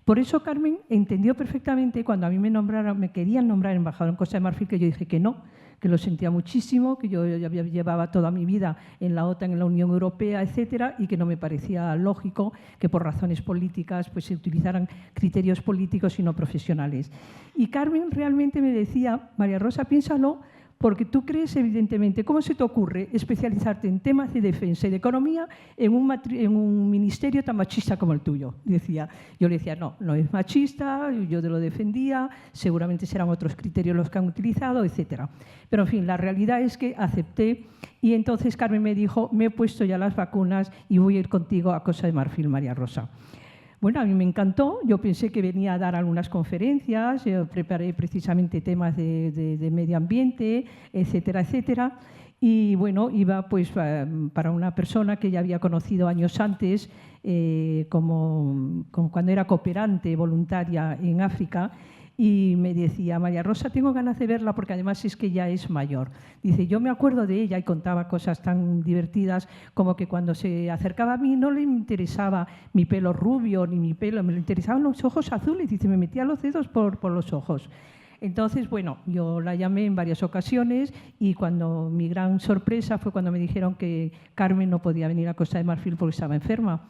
Por eso Carmen entendió perfectamente cuando a mí me querían nombrar embajador en Costa de Marfil, que yo dije que no, que lo sentía muchísimo, que yo ya llevaba toda mi vida en la OTAN, en la Unión Europea, etcétera, y que no me parecía lógico que por razones políticas pues, se utilizaran criterios políticos y no profesionales. Y Carmen realmente me decía, María Rosa, piénsalo, porque tú crees, evidentemente, ¿cómo se te ocurre especializarte en temas de defensa y de economía en un ministerio tan machista como el tuyo? Decía. Yo le decía, no, no es machista, yo te lo defendía, seguramente serán otros criterios los que han utilizado, etcétera. Pero, en fin, la realidad es que acepté y entonces Carmen me dijo, me he puesto ya las vacunas y voy a ir contigo a Costa de Marfil, María Rosa. Bueno, a mí me encantó, yo pensé que venía a dar algunas conferencias, yo preparé precisamente temas de medio ambiente, etcétera, etcétera, y bueno, iba pues para una persona que ya había conocido años antes, como cuando era cooperante voluntaria en África, y me decía, María Rosa, tengo ganas de verla porque además es que ya es mayor. Dice, yo me acuerdo de ella y contaba cosas tan divertidas como que cuando se acercaba a mí no le interesaba mi pelo rubio ni mi pelo, me le interesaban los ojos azules. Dice, me metía los dedos por los ojos. Entonces, bueno, yo la llamé en varias ocasiones y cuando mi gran sorpresa fue cuando me dijeron que Carmen no podía venir a Costa de Marfil porque estaba enferma.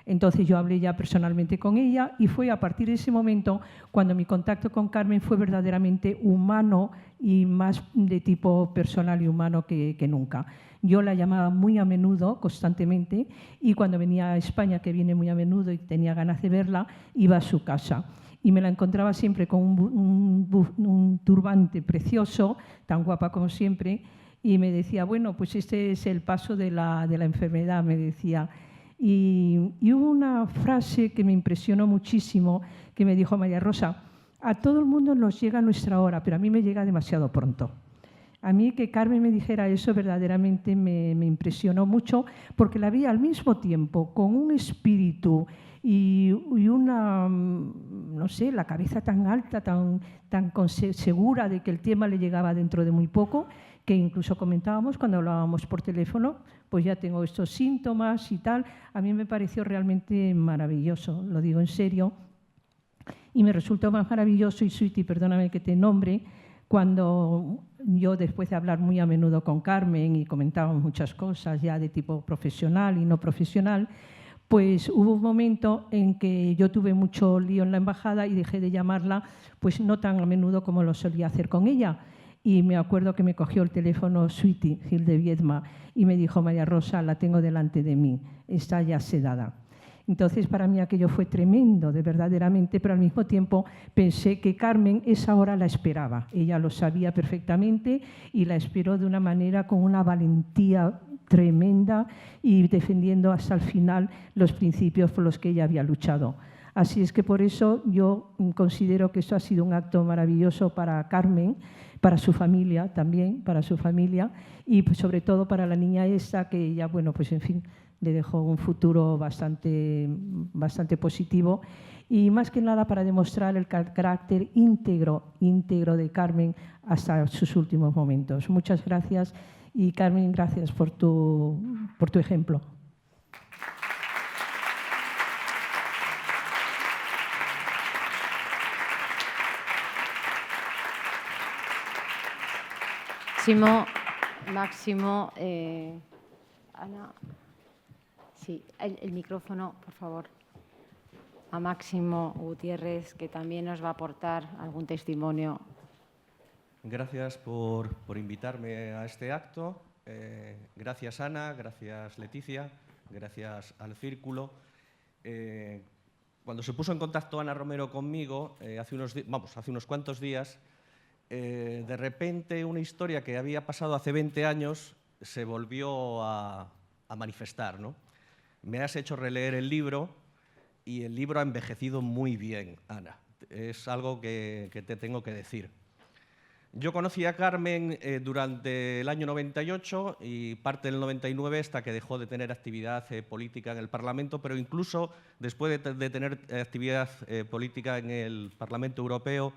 Entonces yo hablé ya personalmente con ella y fue a partir de ese momento cuando mi contacto con Carmen fue verdaderamente humano y más de tipo personal y humano que nunca. Yo la llamaba muy a menudo, constantemente, y cuando venía a España, que viene muy a menudo y tenía ganas de verla, iba a su casa. Y me la encontraba siempre con un turbante precioso, tan guapa como siempre, y me decía, bueno, pues este es el paso de la enfermedad, me decía. Y hubo una frase que me impresionó muchísimo, que me dijo María Rosa, a todo el mundo nos llega nuestra hora, pero a mí me llega demasiado pronto. A mí que Carmen me dijera eso verdaderamente me impresionó mucho, porque la vi al mismo tiempo con un espíritu y una, no sé, la cabeza tan alta, tan segura de que el tema le llegaba dentro de muy poco, que incluso comentábamos cuando hablábamos por teléfono, pues ya tengo estos síntomas y tal. A mí me pareció realmente maravilloso, lo digo en serio. Y me resultó más maravilloso, y Sweetie, perdóname que te nombre, cuando yo, después de hablar muy a menudo con Carmen y comentábamos muchas cosas ya de tipo profesional y no profesional, pues hubo un momento en que yo tuve mucho lío en la embajada y dejé de llamarla, pues no tan a menudo como lo solía hacer con ella. Y me acuerdo que me cogió el teléfono Sweetie, Hilde Viedma, y me dijo, María Rosa, la tengo delante de mí, está ya sedada. Entonces, para mí aquello fue tremendo, de verdaderamente, pero al mismo tiempo pensé que Carmen esa hora la esperaba. Ella lo sabía perfectamente y la esperó de una manera con una valentía tremenda y defendiendo hasta el final los principios por los que ella había luchado. Así es que por eso yo considero que esto ha sido un acto maravilloso para Carmen, para su familia también, para su familia y pues, sobre todo para la niña esta que ella, bueno, pues en fin, le dejó un futuro bastante positivo y más que nada para demostrar el carácter íntegro de Carmen hasta sus últimos momentos. Muchas gracias y Carmen, gracias por tu ejemplo. Máximo, Ana, sí, el micrófono, por favor, a Máximo Gutiérrez, que también nos va a aportar algún testimonio. Gracias por invitarme a este acto. Gracias, Ana, gracias, Leticia, gracias al Círculo. Cuando se puso en contacto Ana Romero conmigo, hace unos cuantos días, de repente una historia que había pasado hace 20 años se volvió a manifestar, ¿no? Me has hecho releer el libro y el libro ha envejecido muy bien, Ana. Es algo que te tengo que decir. Yo conocí a Carmen durante el año 98 y parte del 99 hasta que dejó de tener actividad política en el Parlamento, pero incluso después de tener actividad política en el Parlamento Europeo,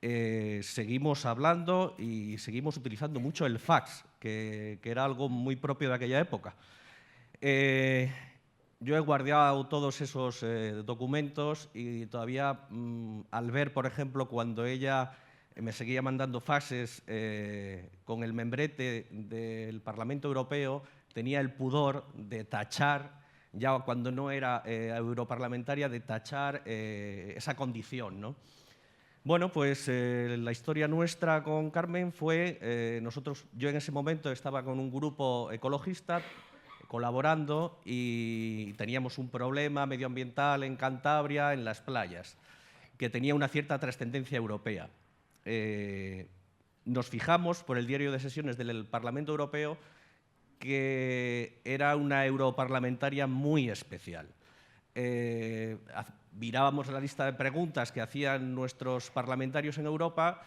seguimos hablando y seguimos utilizando mucho el fax, que era algo muy propio de aquella época. yo he guardado todos esos documentos y todavía al ver, por ejemplo, cuando ella me seguía mandando faxes con el membrete del Parlamento Europeo, tenía el pudor de tachar, ya cuando no era europarlamentaria, de tachar esa condición, ¿no? Bueno, pues la historia nuestra con Carmen fue, yo en ese momento estaba con un grupo ecologista colaborando y teníamos un problema medioambiental en Cantabria, en las playas, que tenía una cierta trascendencia europea. Nos fijamos por el diario de sesiones del Parlamento Europeo que era una europarlamentaria muy especial. Mirábamos la lista de preguntas que hacían nuestros parlamentarios en Europa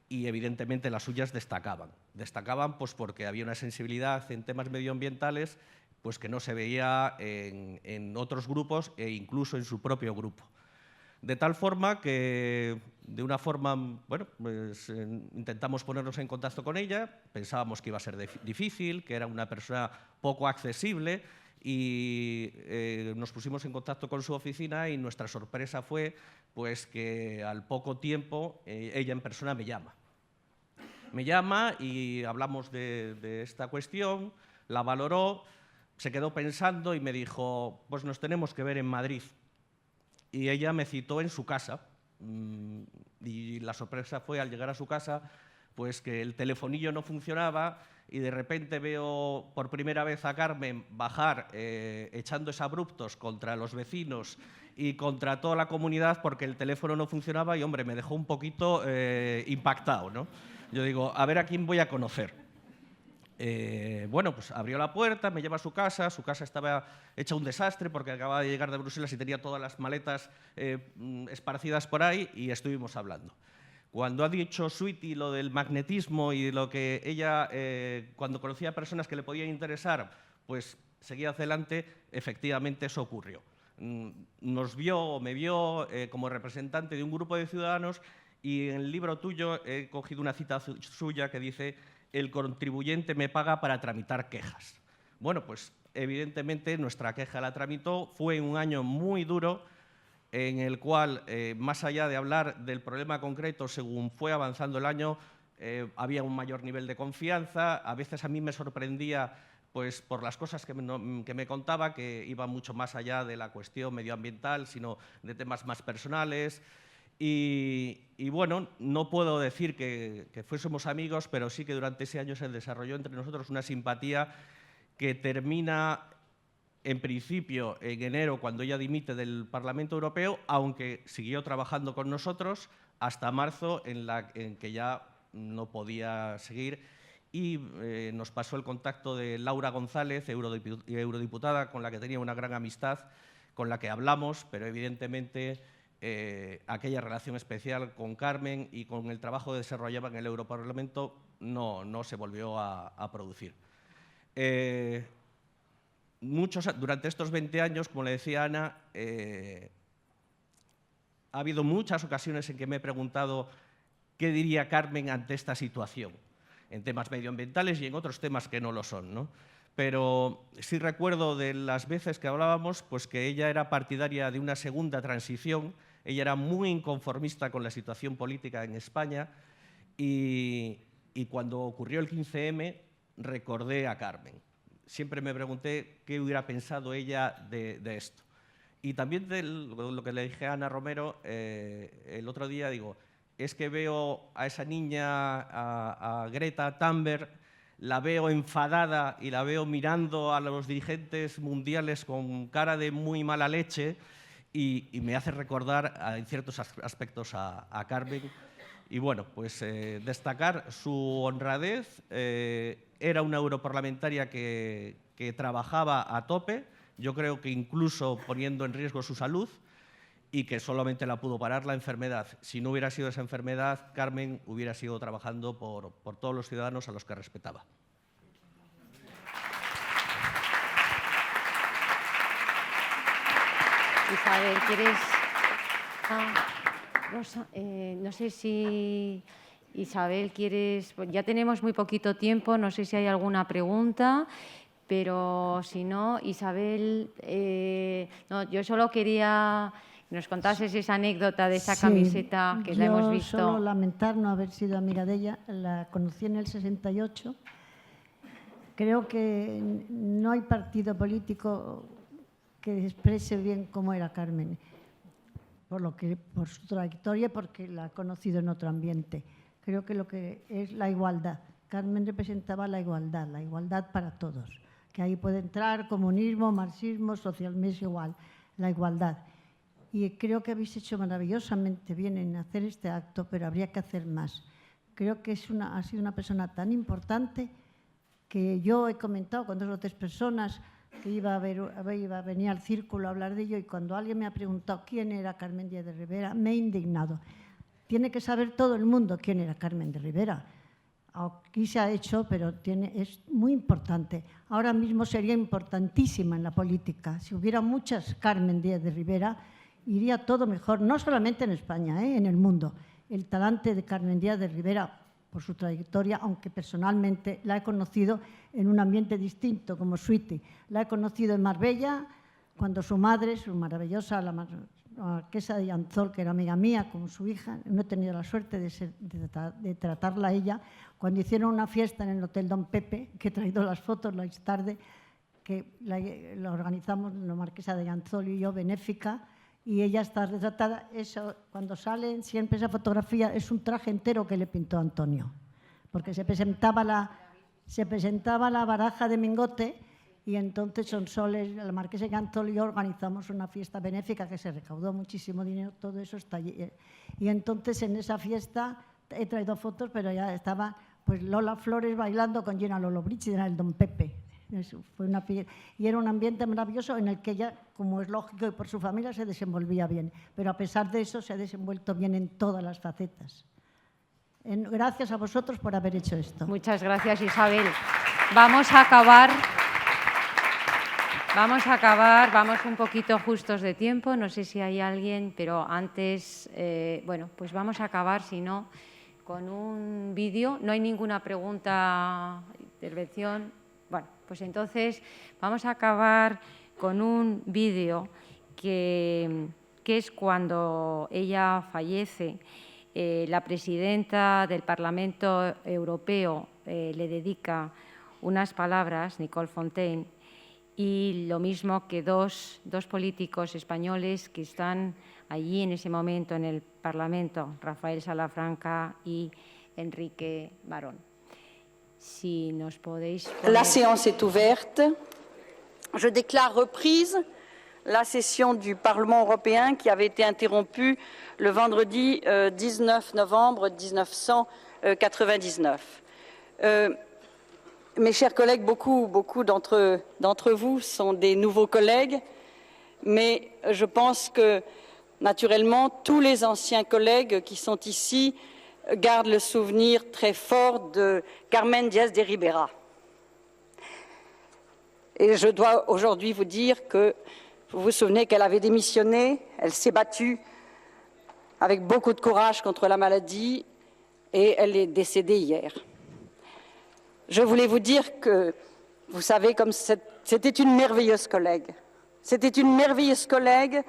y evidentemente las suyas destacaban. Destacaban pues, porque había una sensibilidad en temas medioambientales pues, que no se veía en otros grupos e incluso en su propio grupo. De tal forma que, de una forma, bueno, pues, intentamos ponernos en contacto con ella, pensábamos que iba a ser difícil, que era una persona poco accesible y nos pusimos en contacto con su oficina y nuestra sorpresa fue pues, que al poco tiempo ella en persona me llama. Me llama y hablamos de esta cuestión, la valoró, se quedó pensando y me dijo, pues nos tenemos que ver en Madrid. Y ella me citó en su casa y la sorpresa fue al llegar a su casa pues que el telefonillo no funcionaba y de repente veo por primera vez a Carmen bajar echando exabruptos contra los vecinos y contra toda la comunidad porque el teléfono no funcionaba y, hombre, me dejó un poquito impactado, ¿no? Yo digo, a ver a quién voy a conocer. Bueno, pues abrió la puerta, me lleva a su casa estaba hecha un desastre porque acababa de llegar de Bruselas y tenía todas las maletas esparcidas por ahí y estuvimos hablando. Cuando ha dicho Sweetie lo del magnetismo y lo que ella, cuando conocía a personas que le podían interesar, pues seguía adelante, efectivamente eso ocurrió. Me vio como representante de un grupo de ciudadanos y en el libro tuyo he cogido una cita suya que dice: el contribuyente me paga para tramitar quejas. Bueno, pues evidentemente nuestra queja la tramitó, fue un año muy duro en el cual, más allá de hablar del problema concreto, según fue avanzando el año, había un mayor nivel de confianza. A veces a mí me sorprendía pues, por las cosas que me contaba, que iban mucho más allá de la cuestión medioambiental, sino de temas más personales. Y bueno, no puedo decir que fuésemos amigos, pero sí que durante ese año se desarrolló entre nosotros una simpatía que termina, en principio, en enero, cuando ella dimite del Parlamento Europeo, aunque siguió trabajando con nosotros hasta marzo, en que ya no podía seguir. Y nos pasó el contacto de Laura González, eurodiputada, con la que tenía una gran amistad, con la que hablamos, pero evidentemente aquella relación especial con Carmen y con el trabajo que desarrollaba en el Europarlamento no se volvió a producir. Durante estos 20 años, como le decía Ana, ha habido muchas ocasiones en que me he preguntado qué diría Carmen ante esta situación, en temas medioambientales y en otros temas que no lo son, ¿no? Pero sí recuerdo de las veces que hablábamos pues que ella era partidaria de una segunda transición, ella era muy inconformista con la situación política en España y cuando ocurrió el 15M recordé a Carmen. Siempre me pregunté qué hubiera pensado ella de esto. Y también de lo que le dije a Ana Romero el otro día, digo, es que veo a esa niña, a Greta Thunberg, la veo enfadada y la veo mirando a los dirigentes mundiales con cara de muy mala leche y me hace recordar en ciertos aspectos a Carmen. Y bueno, pues destacar su honradez. Era una europarlamentaria que trabajaba a tope, yo creo que incluso poniendo en riesgo su salud, y que solamente la pudo parar la enfermedad. Si no hubiera sido esa enfermedad, Carmen hubiera seguido trabajando por todos los ciudadanos a los que respetaba. Isabel, ¿quieres...? Rosa, no sé si... Isabel, ¿quieres...? Ya tenemos muy poquito tiempo, no sé si hay alguna pregunta, Pero si no, Isabel, no, yo solo quería que nos contases esa anécdota de esa camiseta que la hemos visto. Yo solo lamentar no haber sido amiga de ella. La conocí en el 68. Creo que no hay partido político que exprese bien cómo era Carmen, por su trayectoria, porque la he conocido en otro ambiente. Creo que lo que es la igualdad. Carmen representaba la igualdad para todos. Que ahí puede entrar comunismo, marxismo, socialismo, es igual, la igualdad. Y creo que habéis hecho maravillosamente bien en hacer este acto, pero habría que hacer más. Creo que ha sido una persona tan importante que yo he comentado con 2 o 3 personas que iba a venir al círculo a hablar de ello, y cuando alguien me ha preguntado quién era Carmen Díaz de Rivera, me he indignado. Tiene que saber todo el mundo quién era Carmen de Rivera. Aquí se ha hecho, pero es muy importante. Ahora mismo sería importantísima en la política. Si hubiera muchas Carmen Díaz de Rivera, iría todo mejor, no solamente en España, en el mundo. El talante de Carmen Díaz de Rivera, por su trayectoria, aunque personalmente la he conocido en un ambiente distinto, como Sweetie. La he conocido en Marbella, cuando su madre, su maravillosa, la marquesa de Llanzol, que era amiga mía, como su hija, no he tenido la suerte de tratarla a ella, cuando hicieron una fiesta en el Hotel Don Pepe, que he traído las fotos la tarde, que la organizamos la marquesa de Llanzol y yo, benéfica, y ella está retratada. Eso, cuando sale siempre esa fotografía, es un traje entero que le pintó Antonio, porque se presentaba la baraja de Mingote, y entonces Sonsoles, la marquesa de Llanzol y yo organizamos una fiesta benéfica que se recaudó muchísimo dinero, todo eso está allí. Y entonces en esa fiesta he traído fotos, pero ya estaba pues Lola Flores bailando con Gina Lollobrigida en el Don Pepe. Eso fue y era un ambiente maravilloso en el que ella, como es lógico, y por su familia se desenvolvía bien, pero a pesar de eso se ha desenvuelto bien en todas las facetas. Gracias a vosotros por haber hecho esto. Muchas gracias, Isabel. Vamos a acabar, vamos un poquito justos de tiempo, no sé si hay alguien, pero antes, bueno, pues vamos a acabar, si no, con un vídeo. No hay ninguna pregunta, intervención. Bueno, pues entonces vamos a acabar con un vídeo que es cuando ella fallece. La presidenta del Parlamento Europeo le dedica unas palabras, Nicole Fontaine, y lo mismo que dos políticos españoles que están allí en ese momento en el Parlamento, Rafael Salafranca y Enrique Barón. Si nos podéis poner... La séance est ouverte. Je déclare reprise la session du Parlement européen qui avait été interrompue le vendredi 19 novembre 1999. Mes chers collègues, beaucoup d'entre vous sont des nouveaux collègues, mais je pense que, naturellement, tous les anciens collègues qui sont ici gardent le souvenir très fort de Carmen Díaz de Rivera. Et je dois aujourd'hui vous dire que vous vous souvenez qu'elle avait démissionné, elle s'est battue avec beaucoup de courage contre la maladie et elle est décédée hier. Je voulais vous dire que, vous savez, comme c'était une merveilleuse collègue. C'était une merveilleuse collègue,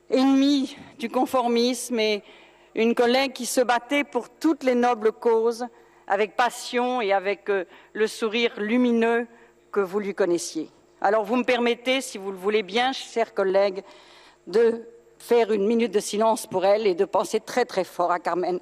ennemie du conformisme et une collègue qui se battait pour toutes les nobles causes avec passion et avec le sourire lumineux que vous lui connaissiez. Alors vous me permettez, si vous le voulez bien, chers collègues, de faire une minute de silence pour elle et de penser très très fort à Carmen.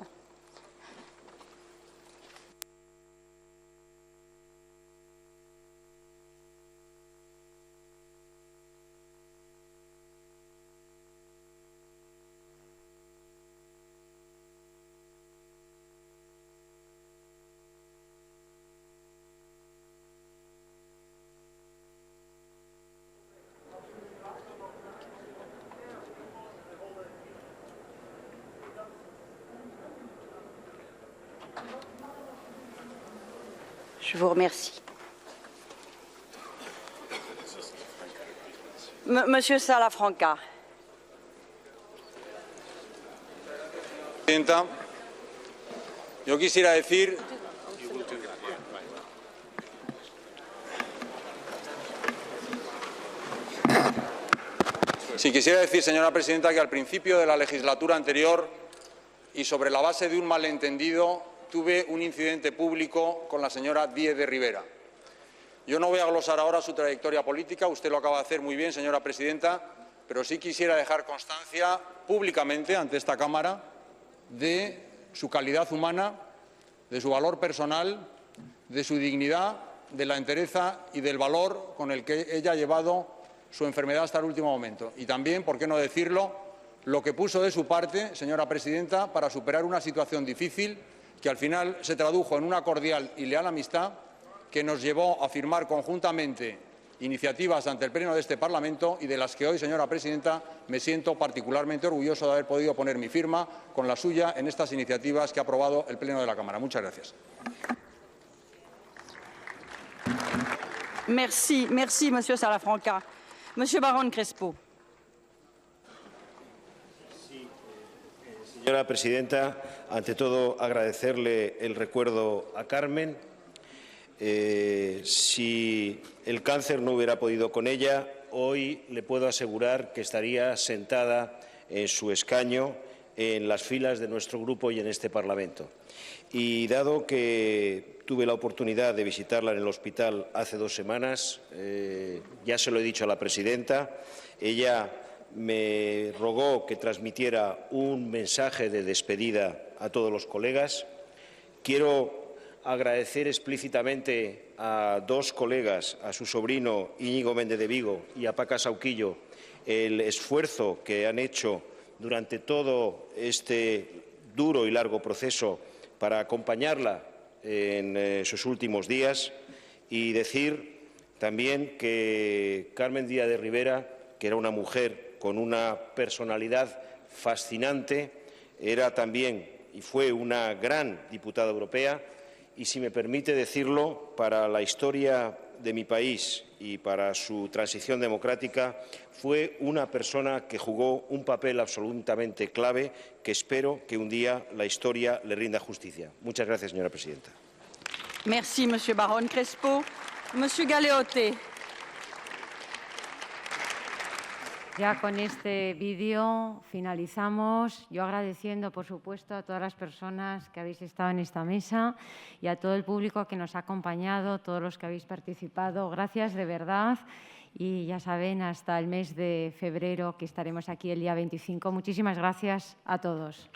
Je vous remercie. Monsieur Salafranca. Presidenta, yo quisiera decir Sí, quisiera decir, señora presidenta, que al principio de la legislatura anterior y sobre la base de un malentendido tuve un incidente público con la señora Díez de Rivera. Yo no voy a glosar ahora su trayectoria política, usted lo acaba de hacer muy bien, señora presidenta, pero sí quisiera dejar constancia públicamente ante esta Cámara de su calidad humana, de su valor personal, de su dignidad, de la entereza y del valor con el que ella ha llevado su enfermedad hasta el último momento. Y también, por qué no decirlo, lo que puso de su parte, señora presidenta, para superar una situación difícil que al final se tradujo en una cordial y leal amistad que nos llevó a firmar conjuntamente iniciativas ante el Pleno de este Parlamento y de las que hoy, señora presidenta, me siento particularmente orgulloso de haber podido poner mi firma con la suya en estas iniciativas que ha aprobado el Pleno de la Cámara. Muchas gracias. Merci, merci, Monsieur Salafranca. Monsieur Barón Crespo. Señora presidenta, ante todo agradecerle el recuerdo a Carmen. Si el cáncer no hubiera podido con ella, hoy le puedo asegurar que estaría sentada en su escaño en las filas de nuestro grupo y en este Parlamento. Y dado que tuve la oportunidad de visitarla en el hospital hace 2 semanas, ya se lo he dicho a la presidenta, ella me rogó que transmitiera un mensaje de despedida a todos los colegas. Quiero agradecer explícitamente a 2 colegas, a su sobrino Íñigo Méndez de Vigo y a Paca Sauquillo, el esfuerzo que han hecho durante todo este duro y largo proceso para acompañarla en sus últimos días, y decir también que Carmen Díaz de Rivera, que era una mujer con una personalidad fascinante, era también y fue una gran diputada europea y, si me permite decirlo, para la historia de mi país y para su transición democrática, fue una persona que jugó un papel absolutamente clave que espero que un día la historia le rinda justicia. Muchas gracias, señora presidenta. Merci, Monsieur Barón Crespo. Monsieur Galeote. Ya con este vídeo finalizamos. Yo agradeciendo, por supuesto, a todas las personas que habéis estado en esta mesa y a todo el público que nos ha acompañado, todos los que habéis participado. Gracias de verdad. Y ya saben, hasta el mes de febrero, que estaremos aquí el día 25. Muchísimas gracias a todos.